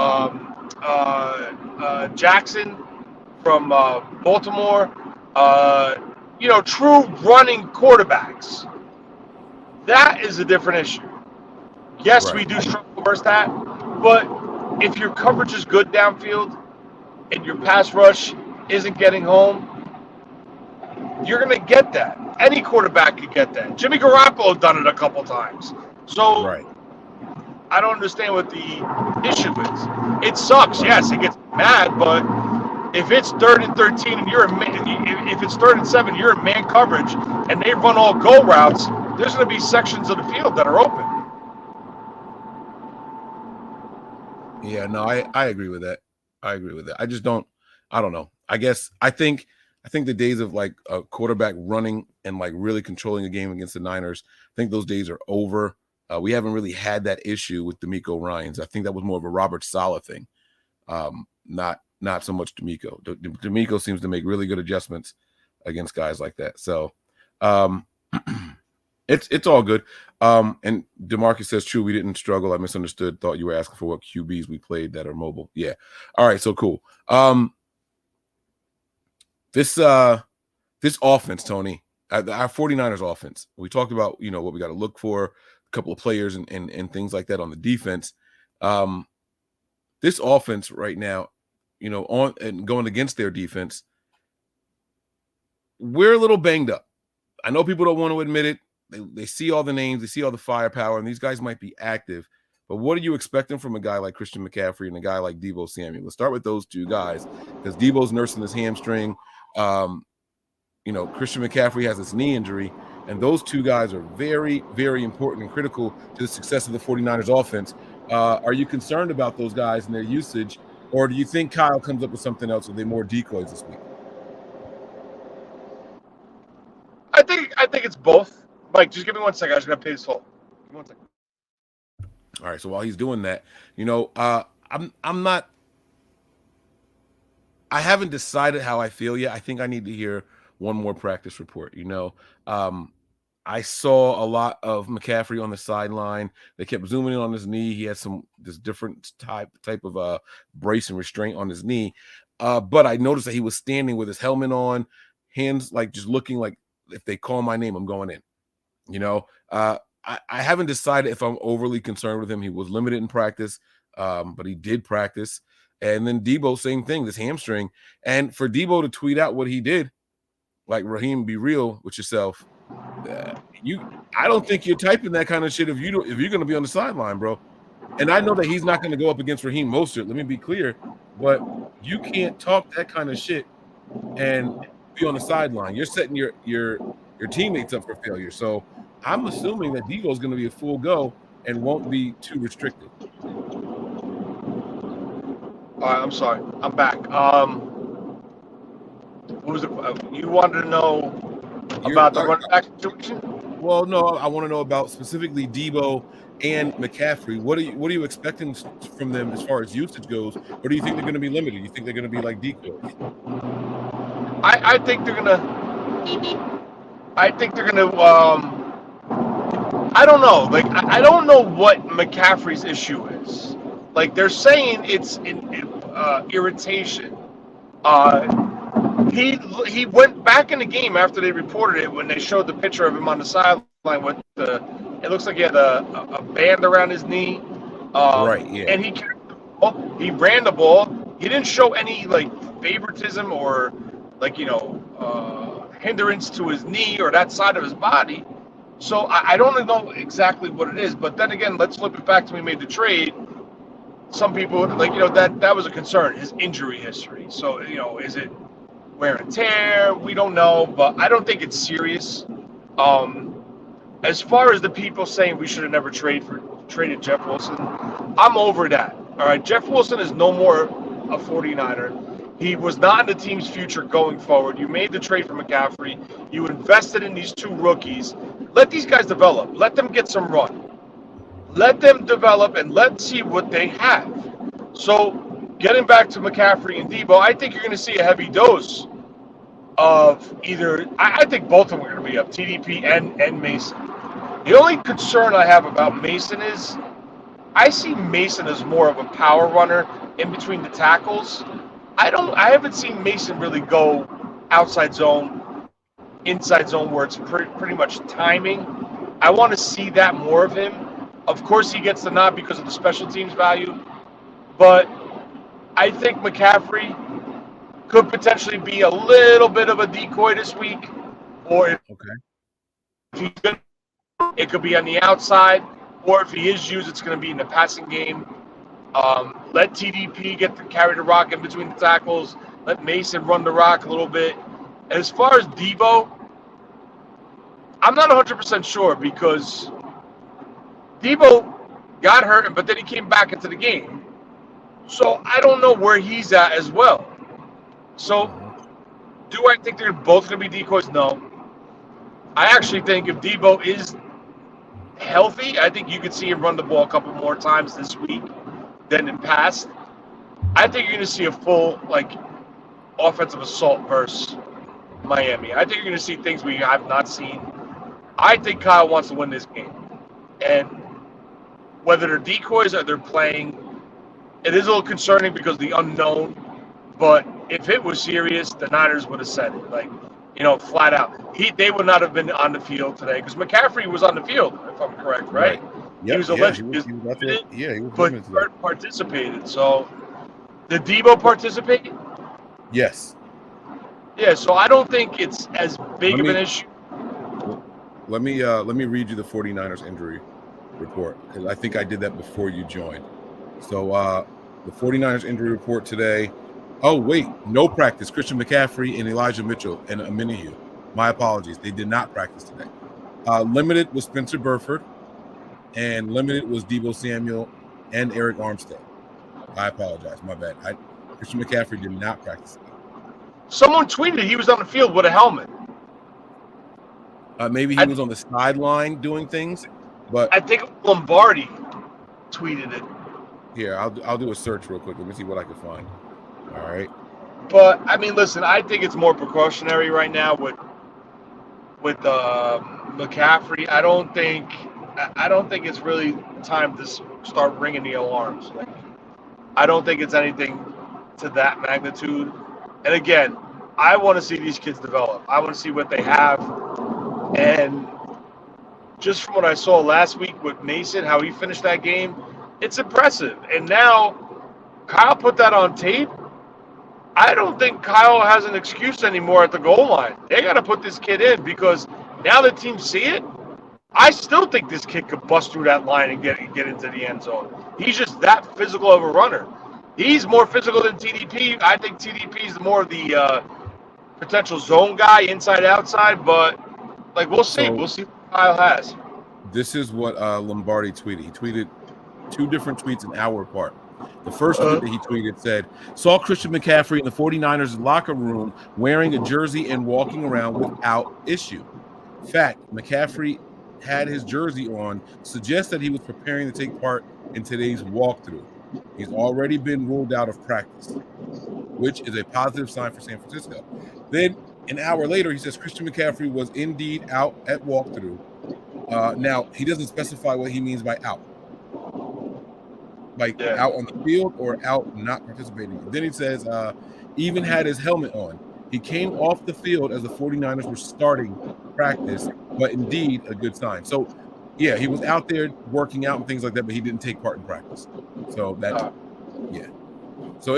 Jackson from Baltimore. True running quarterbacks. That is a different issue. Yes, we do struggle versus that, but if your coverage is good downfield and your pass rush isn't getting home, you're going to get that. Any quarterback could get that. Jimmy Garoppolo done it a couple times. So I don't understand what the issue is. It sucks. Yes, it gets mad, but if it's 3rd and 13 and if it's 3rd and 7, you're in man coverage and they run all go routes, there's going to be sections of the field that are open. Yeah, no, I agree with that. I just don't. I don't know. I think the days of like a quarterback running and like really controlling a game against the Niners, I think those days are over. We haven't really had that issue with D'Amico Ryans. I think that was more of a Robert Saleh thing, not so much D'Amico. D'Amico seems to make really good adjustments against guys like that. So, It's all good. And DeMarcus says, true, we didn't struggle. I misunderstood. Thought you were asking for what QBs we played that are mobile. Yeah. All right, so cool. This offense, Tony, our 49ers offense, we talked about, what we got to look for, a couple of players and things like that on the defense. This offense right now, on and going against their defense, we're a little banged up. I know people don't want to admit it. They see all the names, they see all the firepower, and these guys might be active. But what are you expecting from a guy like Christian McCaffrey and a guy like Deebo Samuel? Let's start with those two guys, because Deebo's nursing his hamstring. Christian McCaffrey has his knee injury, and those two guys are very, very important and critical to the success of the 49ers offense. Are you concerned about those guys and their usage, or do you think Kyle comes up with something else? Are they more decoys this week? I think it's both. Mike, just give me 1 second. I just gotta pay this toll. Give me 1 second. All right. So while he's doing that, I'm not. I haven't decided how I feel yet. I think I need to hear one more practice report. I saw a lot of McCaffrey on the sideline. They kept zooming in on his knee. He had this different type of brace and restraint on his knee. But I noticed that he was standing with his helmet on, hands like just looking like, if they call my name, I'm going in. I haven't decided if I'm overly concerned with him. He was limited in practice, but he did practice. And then Deebo, same thing, this hamstring. And for Deebo to tweet out what he did, like, Raheem, be real with yourself. I don't think you're typing that kind of shit if you're going to be on the sideline, bro. And I know that he's not going to go up against Raheem Mostert. Let me be clear, but you can't talk that kind of shit and be on the sideline. You're setting your teammates up for failure. So I'm assuming that Deebo is going to be a full go and won't be too restricted. All right, I'm sorry. I'm back. What was it? You wanted to know about the running back situation? Well, no, I want to know about specifically Deebo and McCaffrey. What are you expecting from them as far as usage goes? Or do you think they're going to be limited? You think they're going to be like decoys? I think they're gonna. I don't know. Like, I don't know what McCaffrey's issue is. Like, they're saying it's irritation. He went back in the game after they reported it when they showed the picture of him on the sideline with it looks like he had a band around his knee. Right, yeah. And he ran the ball. He didn't show any, like, favoritism or, like, hindrance to his knee or that side of his body. So I don't know exactly what it is. But then again, let's flip it back to when we made the trade. Some people, like, that was a concern, his injury history. So, is it wear and tear? We don't know, but I don't think it's serious. As far as the people saying we should have never traded Jeff Wilson, I'm over that. All right, Jeff Wilson is no more a 49er. He was not in the team's future going forward. You made the trade for McCaffrey. You invested in these two rookies. Let these guys develop. Let them get some run. Let them develop, and let's see what they have. So, getting back to McCaffrey and Deebo, I think you're going to see a heavy dose of either. I think both of them are going to be up, TDP and Mason. The only concern I have about Mason is I see Mason as more of a power runner in between the tackles. I haven't seen Mason really go outside zone, inside zone, where it's pretty much timing. I want to see that more of him. Of course, he gets the nod because of the special teams value, but I think McCaffrey could potentially be a little bit of a decoy this week, or if he's good, it could be on the outside, or if he is used, it's going to be in the passing game. Let TDP carry the rock in between the tackles. Let Mason run the rock a little bit. And as far as Deebo, I'm not 100% sure because Deebo got hurt, but then he came back into the game. So I don't know where he's at as well. So do I think they're both going to be decoys? No. I actually think if Deebo is healthy, I think you could see him run the ball a couple more times this week than in past. I think you're going to see a full, offensive assault versus Miami. I think you're going to see things we have not seen. I think Kyle wants to win this game. And whether they're decoys or they're playing, it is a little concerning because of the unknown. But if it was serious, the Niners would have said it, like, flat out. They would not have been on the field today because McCaffrey was on the field, if I'm correct, right? Yep, He was alleged, but participated. So, did Debo participate? Yes. Yeah. So I don't think it's as big of an issue. Let me read you the 49ers injury report because I think I did that before you joined. So the 49ers injury report today. Oh, wait, no practice. Christian McCaffrey and Elijah Mitchell and Aminihu. My apologies. They did not practice today. Limited was Spencer Burford, and limited was Deebo Samuel and Eric Armstead. I apologize. My bad. Christian McCaffrey did not practice today. Someone tweeted he was on the field with a helmet. Maybe he was on the sideline doing things, but I think Lombardi tweeted it. Here, I'll do a search real quick. Let me see what I can find. All right. But I mean, listen, I think it's more precautionary right now with McCaffrey. I don't think it's really time to start ringing the alarms. Like, I don't think it's anything to that magnitude. And again, I want to see these kids develop. I want to see what they have. And just from what I saw last week with Mason, how he finished that game, it's impressive. And now Kyle put that on tape. I don't think Kyle has an excuse anymore at the goal line. They got to put this kid in because now the team see it. I still think this kid could bust through that line and get into the end zone. He's just that physical of a runner. He's more physical than TDP. I think TDP is more of the potential zone guy, inside, outside. But, we'll see. So, we'll see what Kyle has. This is what Lombardi tweeted. He tweeted two different tweets an hour apart. The first tweet that he tweeted said, saw Christian McCaffrey in the 49ers locker room wearing a jersey and walking around without issue. Fact, McCaffrey had his jersey on, suggests that he was preparing to take part in today's walkthrough. He's already been ruled out of practice, which is a positive sign for San Francisco. Then, an hour later, he says Christian McCaffrey was indeed out at walkthrough. Now, he doesn't specify what he means by out. Out on the field or out not participating. Then he says, even had his helmet on. He came off the field as the 49ers were starting practice, but indeed a good sign. So, yeah, he was out there working out and things like that, but he didn't take part in practice. So yeah. So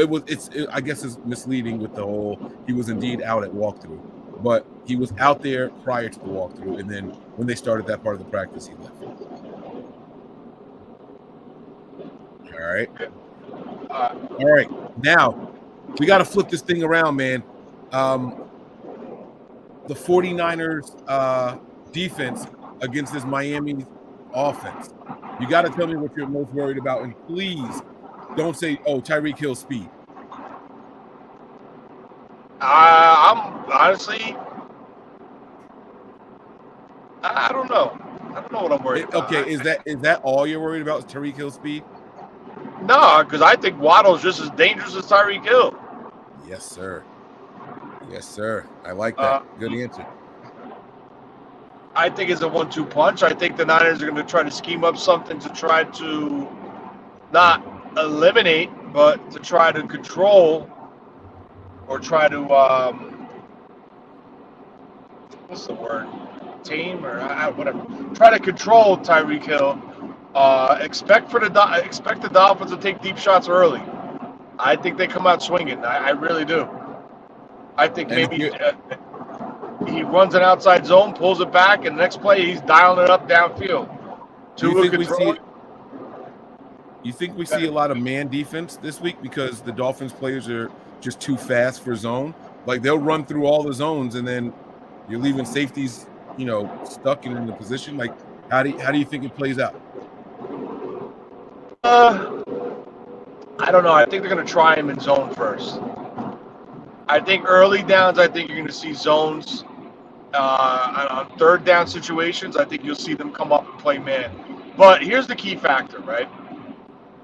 I guess it's misleading with the whole, he was indeed out at walkthrough, but he was out there prior to the walkthrough. And then when they started that part of the practice, he left. All right. Now, we got to flip this thing around, man. The 49ers defense against this Miami offense. You got to tell me what you're most worried about. And please don't say, Tyreek Hill speed. I'm honestly, I don't know. I don't know what I'm worried about. Okay, is that all you're worried about, is Tyreek Hill speed? No, because I think Waddle's just as dangerous as Tyreek Hill. Yes, sir. I like that. Good answer. I think it's a 1-2 punch. I think the Niners are going to try to scheme up something to try to not eliminate, but to try to control or try to, what's the word? Tame or whatever. Try to control Tyreek Hill. Expect the Dolphins to take deep shots early. I think they come out swinging. I really do. I think maybe he runs an outside zone, pulls it back, and the next play he's dialing it up downfield. You think we see a lot of man defense this week because the Dolphins players are just too fast for zone? Like, they'll run through all the zones, and then you're leaving safeties, stuck in the position. Like, how do you think it plays out? I don't know. I think they're going to try him in zone first. I think early downs, I think you're going to see zones. On third down situations, I think you'll see them come up and play man. But here's the key factor, right?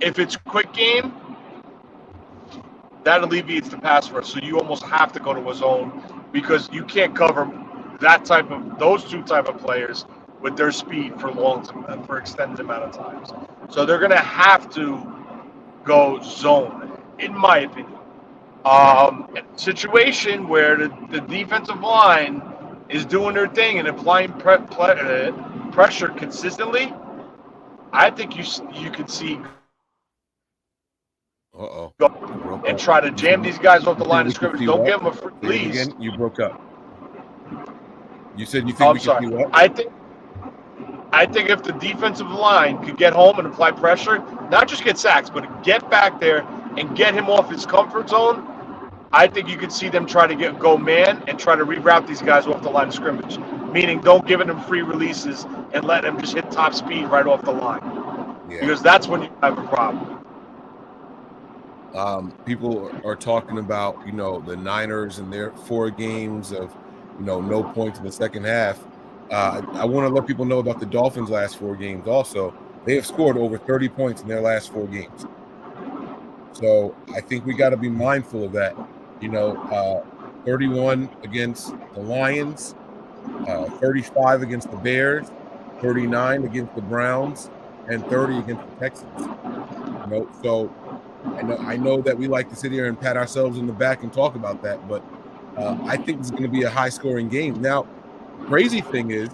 If it's quick game, that alleviates the pass rush. So you almost have to go to a zone because you can't cover those two type of players with their speed for extended amount of times. So they're going to have to go zone, in my opinion. Situation where the defensive line is doing their thing and applying pressure consistently, I think you could see and try to jam these guys off the line of scrimmage. Don't give them a free release. Again, you broke up. You said you think we can see what? I think if the defensive line could get home and apply pressure, not just get sacks, but get back there and get him off his comfort zone, I think you could see them try to go man and try to reroute these guys off the line of scrimmage. Meaning don't give them free releases and let them just hit top speed right off the line. Yeah. Because that's when you have a problem. People are talking about, the Niners and their 4 games of, no points in the second half. I want to let people know about the Dolphins' last 4 games also. They have scored over 30 points in their last 4 games. So I think we got to be mindful of that. 31 against the Lions, 35 against the Bears, 39 against the Browns, and 30 against the Texans. So I know that we like to sit here and pat ourselves in the back and talk about that, but I think it's going to be a high-scoring game. Now, crazy thing is,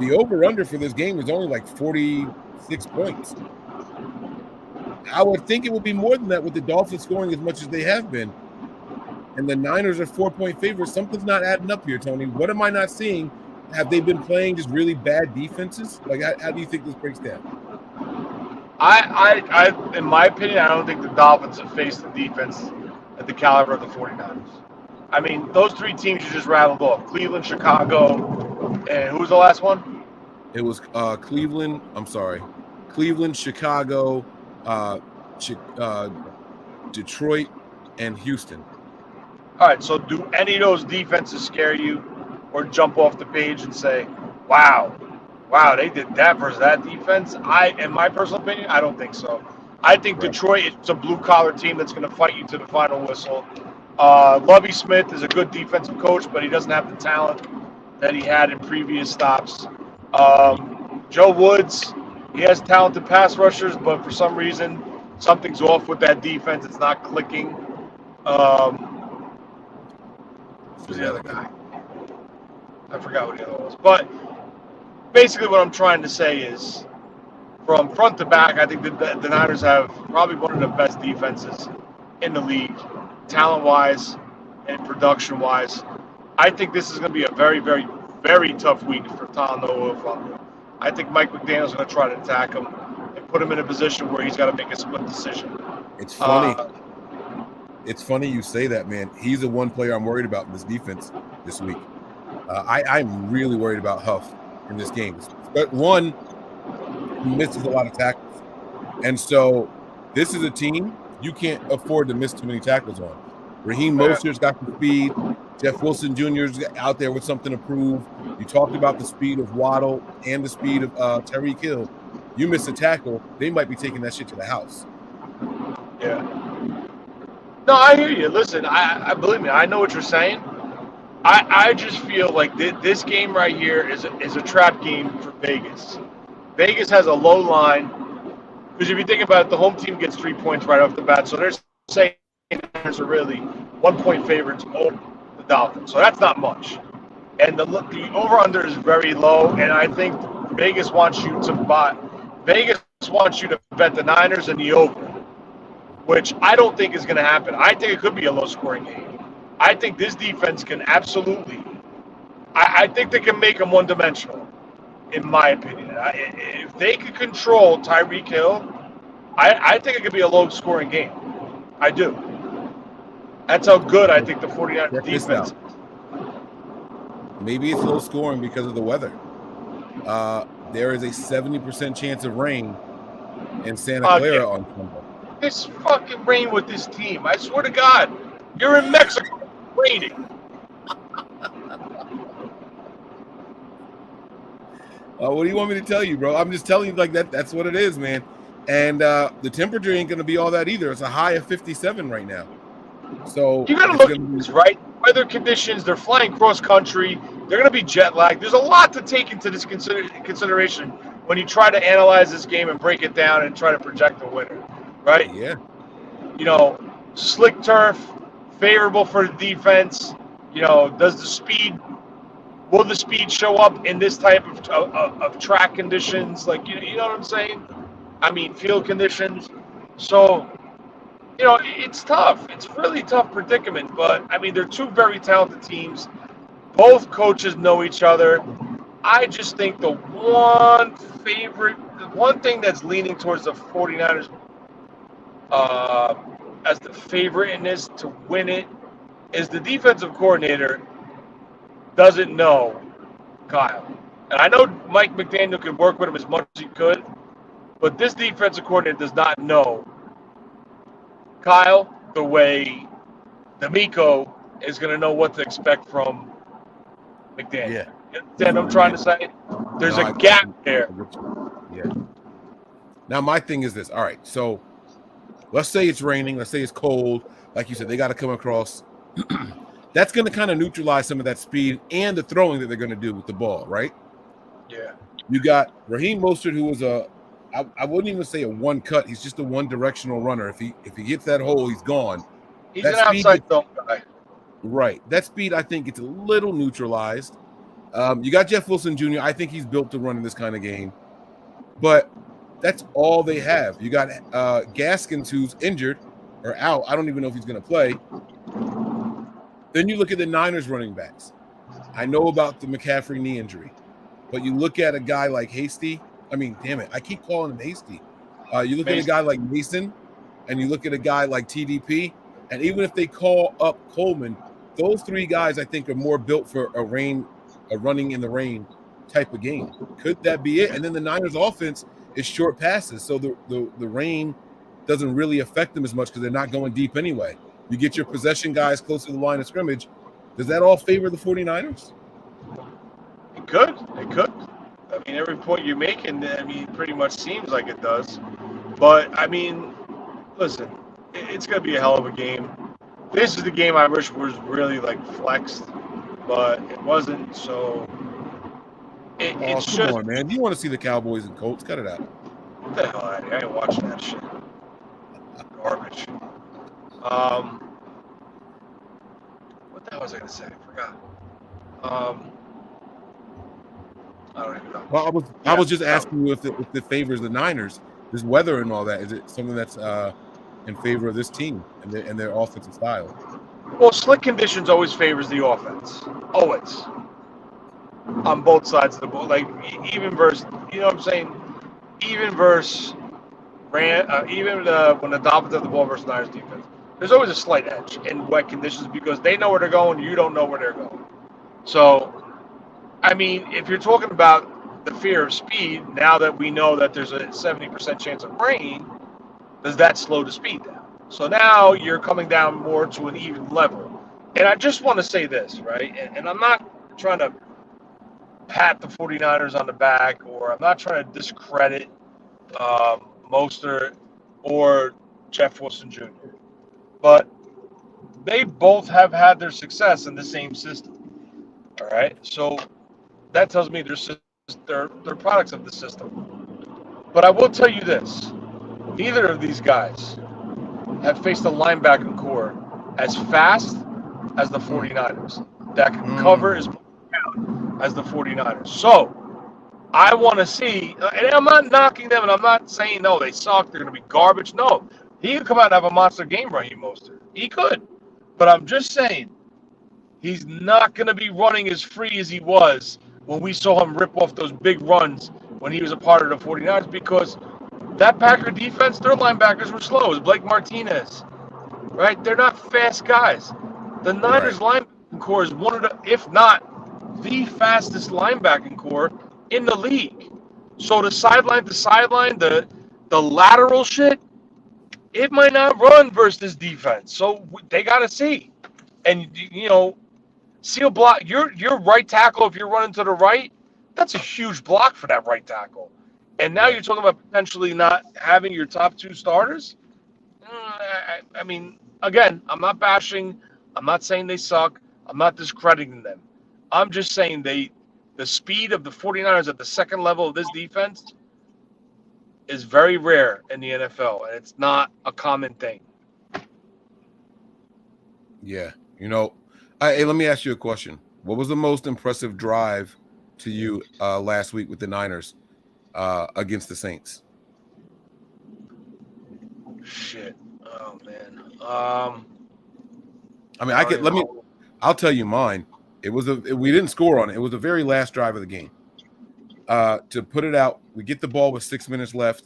the over-under for this game is only like 46 points. I would think it would be more than that with the Dolphins scoring as much as they have been. And the Niners are 4-point favorites. Something's not adding up here, Tony. What am I not seeing? Have they been playing just really bad defenses? Like, how do you think this breaks down? I in my opinion, I don't think the Dolphins have faced the defense at the caliber of the 49ers. I mean, those 3 teams you just rattled off: Cleveland, Chicago, and who was the last one? It was Cleveland. I'm sorry, Cleveland, Chicago, Detroit, and Houston. All right. So, do any of those defenses scare you, or jump off the page and say, "Wow, they did that versus that defense"? In my personal opinion, I don't think so. I think Detroit is a blue-collar team that's going to fight you to the final whistle. Lovie Smith is a good defensive coach, but he doesn't have the talent that he had in previous stops. Joe Woods, he has talented pass rushers, but for some reason, something's off with that defense. It's not clicking. Who's the other guy? I forgot what the other was. But basically what I'm trying to say is, from front to back, I think the Niners have probably one of the best defenses in the league, talent-wise and production-wise. I think this is going to be a very, very, very tough week for Talanoa. I think Mike McDaniel's going to try to attack him and put him in a position where he's got to make a split decision. It's funny. It's funny you say that, man. He's the one player I'm worried about in this defense this week. I'm really worried about Huff in this game. But one, he misses a lot of tackles. And so this is a team you can't afford to miss too many tackles on. Raheem Mostert's got the speed. Jeff Wilson Jr. is out there with something to prove. You talked about the speed of Waddle and the speed of Tyreek Hill. You miss a tackle, they might be taking that shit to the house. Yeah. No, I hear you. Listen, I believe me, I know what you're saying. I just feel like this game right here is a trap game for Vegas. Vegas has a low line, because if you think about it, the home team gets 3 points right off the bat, so they're saying there's a really 1-point favorites over the Dolphins, so that's not much. And the over-under is very low, and I think Vegas wants you to bet the Niners and the over, which I don't think is going to happen. I think it could be a low-scoring game. I think this defense can absolutely – I think they can make them one-dimensional, in my opinion. If they could control Tyreek Hill, I think it could be a low-scoring game. I do. That's how good I think the 49ers defense is. Maybe it's low scoring because of the weather. There is a 70% chance of rain in Santa Clara on Sunday. This fucking rain with this team. I swear to God. You're in Mexico. It's raining. What do you want me to tell you, bro? I'm just telling you like that. That's what it is, man. And the temperature ain't going to be all that either. It's a high of 57 right now. So you got to look at this, right? Weather conditions, they're flying cross country. They're going to be jet lagged. There's a lot to take into this consideration when you try to analyze this game and break it down and try to project the winner, right? Yeah. You know, slick turf, favorable for the defense. You know, will the speed show up in this type of track conditions? Like, you know what I'm saying? I mean, field conditions. So, you know, it's tough. It's really tough predicament. But, I mean, they're two very talented teams. Both coaches know each other. I just think the one thing that's leaning towards the 49ers as the favorite in this to win it is the defensive coordinator doesn't know Kyle. And I know Mike McDaniel could work with him as much as he could, but this defensive coordinator does not know Kyle the way D'Amico is going to know what to expect from McDaniel. Yeah. You understand what I'm trying to say? There's a gap there. Yeah. Now, my thing is this. All right, so let's say it's raining. Let's say it's cold. Like you said, they got to come across. That's going to kind of neutralize some of that speed and the throwing that they're going to do with the ball, right? Yeah. You got Raheem Mostert, who was I wouldn't even say a one cut. He's just a one-directional runner. If he hits that hole, he's gone. He's that an outside zone guy. Right. That speed, I think, gets a little neutralized. You got Jeff Wilson Jr. I think he's built to run in this kind of game. But that's all they have. You got Gaskins, who's injured or out. I don't even know if he's going to play. Then you look at the Niners running backs. I know about the McCaffrey knee injury. But you look at a guy like Hasty. I mean, damn it. I keep calling him Hasty. You look at a guy like Mason, and you look at a guy like TDP. And even if they call up Coleman, those three guys, I think, are more built for a running in the rain type of game. Could that be it? And then the Niners offense is short passes. So the rain doesn't really affect them as much because they're not going deep anyway. You get your possession guys close to the line of scrimmage. Does that all favor the 49ers? It could. It could. I mean, every point you're making, I mean, pretty much seems like it does. But, I mean, listen, it's going to be a hell of a game. This is the game I wish was really, like, flexed, but it wasn't, so it's come on, man. You want to see the Cowboys and Colts? Cut it out. What the hell out of here? I ain't watching that shit. Garbage. What the hell was I going to say? I forgot. I don't even know. Well, I was just asking you if it favors the Niners, this weather and all that. Is it something that's in favor of this team and their offensive style? Well, slick conditions always favors the offense. Always. On both sides of the ball. Like, even versus, you know what I'm saying? Even versus, when the Dolphins have the ball versus Niners defense, there's always a slight edge in wet conditions because they know where they're going, you don't know where they're going. So, I mean, if you're talking about the fear of speed, now that we know that there's a 70% chance of rain, does that slow the speed down? So now you're coming down more to an even level. And I just want to say this, right? And I'm not trying to pat the 49ers on the back, or I'm not trying to discredit Mostert or Jeff Wilson Jr. But they both have had their success in the same system. All right? So that tells me they're products of the system. But I will tell you this. Neither of these guys have faced a linebacking core as fast as the 49ers that can cover as much ground as the 49ers. So I want to see, and I'm not knocking them, and I'm not saying, no, they suck, they're going to be garbage. No, he could come out and have a monster game, Raheem Mostert. He could. But I'm just saying, he's not going to be running as free as he was when we saw him rip off those big runs when he was a part of the 49ers, because that Packer defense, their linebackers were slow. It was Blake Martinez, right? They're not fast guys. The Niners linebacking core is one of the, if not the fastest linebacking core in the league. So the sideline to sideline, the lateral shit, it might not run versus this defense. So they got to see. And, you know, seal block, your right tackle, if you're running to the right, that's a huge block for that right tackle. And now you're talking about potentially not having your top two starters. I mean, again, I'm not bashing. I'm not saying they suck. I'm not discrediting them. I'm just saying the speed of the 49ers at the second level of this defense is very rare in the NFL, and it's not a common thing. Yeah. Hey, let me ask you a question. What was the most impressive drive to you last week with the Niners against the Saints? Shit. Oh, man. I'll tell you mine. We didn't score on it. It was the very last drive of the game. To put it out, we get the ball with 6 minutes left,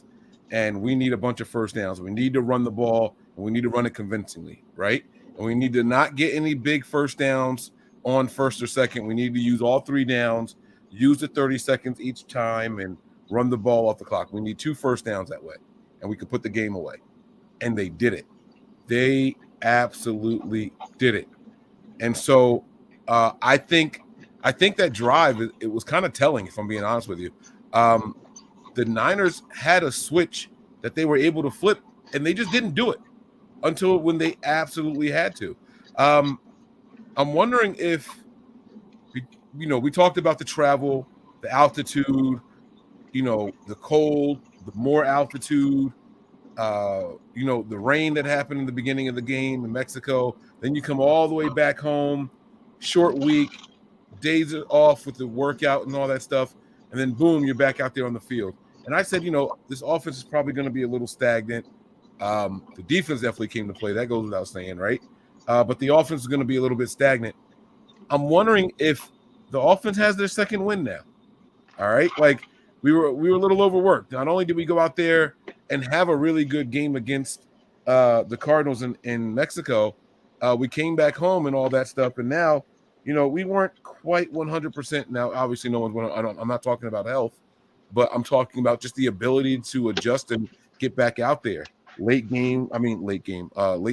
and we need a bunch of first downs. We need to run the ball, and we need to run it convincingly, right? And we need to not get any big first downs on first or second. We need to use all 3 downs, use the 30 seconds each time, and run the ball off the clock. We need 2 first downs that way, and we could put the game away. And they did it. They absolutely did it. And so I think that drive, it was kind of telling, if I'm being honest with you. The Niners had a switch that they were able to flip, and they just didn't do it until when they absolutely had to. I'm wondering if, we talked about the travel, the altitude, the cold, the more altitude, the rain that happened in the beginning of the game in Mexico. Then you come all the way back home, short week, days off with the workout and all that stuff, and then boom, you're back out there on the field. And I said, this offense is probably going to be a little stagnant. The defense definitely came to play. That goes without saying, right? But the offense is going to be a little bit stagnant. I'm wondering if the offense has their second win now. All right, like we were a little overworked. Not only did we go out there and have a really good game against the Cardinals in Mexico, we came back home and all that stuff, and now, we weren't quite 100%. Now, obviously, no one's going to. I'm not talking about health, but I'm talking about just the ability to adjust and get back out there. Late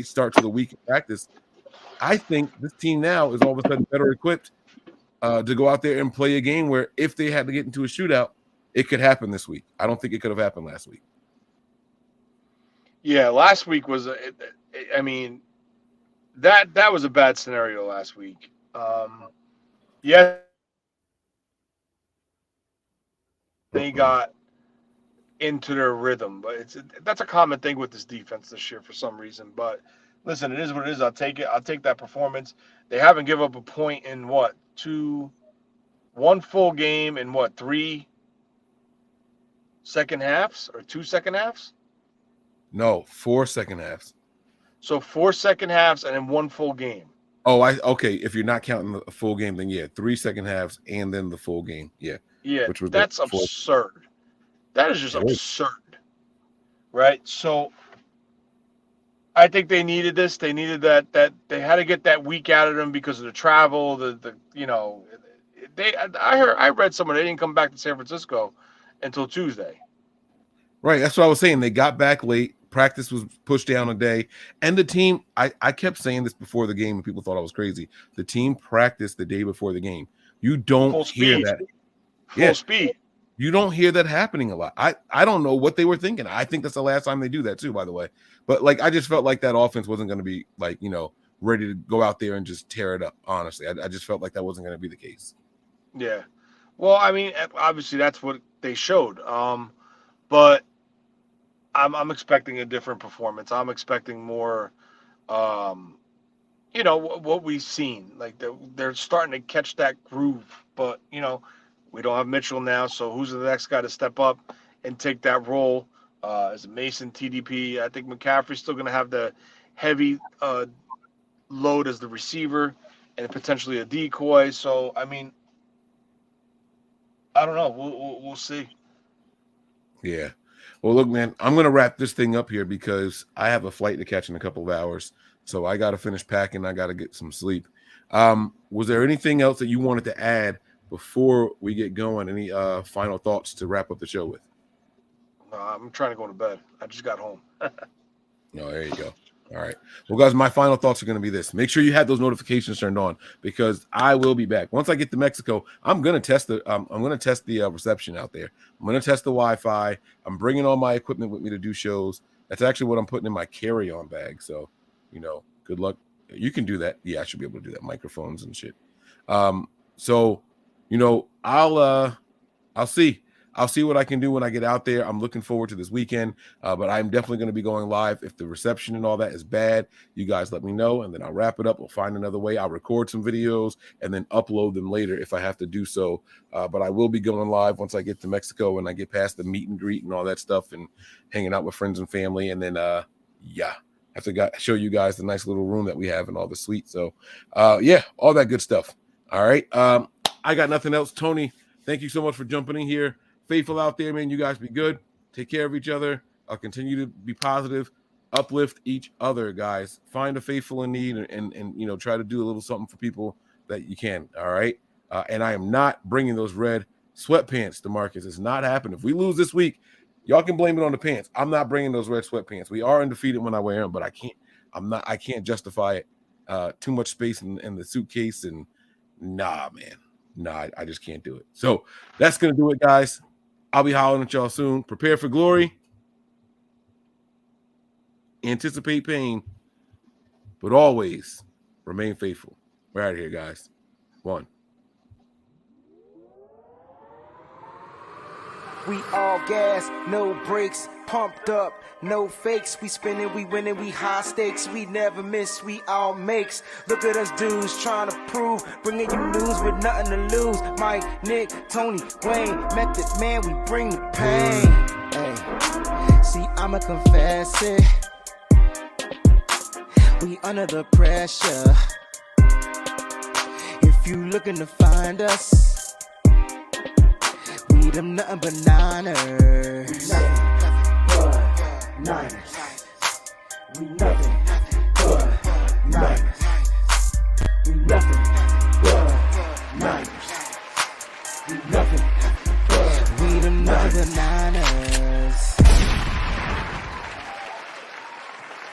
start to the week in practice. I think this team now is all of a sudden better equipped to go out there and play a game where if they had to get into a shootout, it could happen this week. I don't think it could have happened last week. Yeah, last week was, that was a bad scenario last week. Yeah, they got into their rhythm, but that's a common thing with this defense this year for some reason. But listen, it is what it is. I'll take it. I'll take that performance. They haven't given up a point in one full game in 3 second halves or 2 second halves? No, 4 second halves. So 4 second halves and then 1 full game. Oh, okay. If you're not counting the full game, then yeah, 3 second halves and then the full game. Yeah. Yeah, that's absurd. That is just absurd. Right? So I think they needed this. They needed that they had to get that week out of them because of the travel, I read somewhere they didn't come back to San Francisco until Tuesday. Right. That's what I was saying. They got back late. Practice was pushed down a day. And the team, I kept saying this before the game and people thought I was crazy. The team practiced the day before the game. You don't hear that. Full speed. You don't hear that happening a lot. I don't know what they were thinking. I think that's the last time they do that too, by the way. But I just felt like that offense wasn't going to be ready to go out there and just tear it up. Honestly, I just felt like that wasn't going to be the case. Yeah. Well, obviously that's what they showed. But I'm expecting a different performance. I'm expecting more, what we've seen. Like they're starting to catch that groove. But we don't have Mitchell now, so who's the next guy to step up and take that role? Is it Mason, TDP? I think McCaffrey's still going to have the heavy load as the receiver and potentially a decoy. So I don't know. We'll see. Yeah. Well, look, man, I'm going to wrap this thing up here because I have a flight to catch in a couple of hours. So I got to finish packing. I got to get some sleep. Was there anything else that you wanted to add before we get going? Any final thoughts to wrap up the show with? No, I'm trying to go to bed. I just got home. No, there you go. All right. Well, guys, my final thoughts are going to be this. Make sure you have those notifications turned on because I will be back. Once I get to Mexico, I'm going to test the reception out there. I'm going to test the Wi-Fi. I'm bringing all my equipment with me to do shows. That's actually what I'm putting in my carry-on bag. So, good luck. You can do that. Yeah, I should be able to do that. Microphones and shit. So, you know, I'll see. I'll see what I can do when I get out there. I'm looking forward to this weekend, but I'm definitely going to be going live. If the reception and all that is bad, you guys let me know, and then I'll wrap it up. We'll find another way. I'll record some videos and then upload them later if I have to do so. But I will be going live once I get to Mexico and I get past the meet and greet and all that stuff and hanging out with friends and family. And then, yeah, I have to show you guys the nice little room that we have and all the suite. So, yeah, all that good stuff. All right. I got nothing else. Tony, thank you so much for jumping in here. Faithful out there, man. You guys be good. Take care of each other. I'll continue to be positive. Uplift each other, guys. Find a faithful in need and you know, try to do a little something for people that you can. All right. And I am not bringing those red sweatpants to Marcus. It's not happening. If we lose this week, y'all can blame it on the pants. I'm not bringing those red sweatpants. We are undefeated when I wear them, but I can't justify it. Too much space in the suitcase, and nah, man. Nah, I just can't do it. So that's gonna do it, guys. I'll be hollering at y'all soon. Prepare for glory. Anticipate pain. But always remain faithful. We're out of here, guys. 1. We all gas, no brakes, pumped up, no fakes. We spinning, we winning, we high stakes. We never miss, we all makes. Look at us dudes trying to prove, bringing you news with nothing to lose. Mike, Nick, Tony, Wayne, Method Man, we bring the pain. Hey, see, I'ma confess it. We under the pressure. If you looking to find us, we them nothing but Niners. Niners. We nothing but Niners. We nothing but Niners. We nothing but we them nothing but Niners.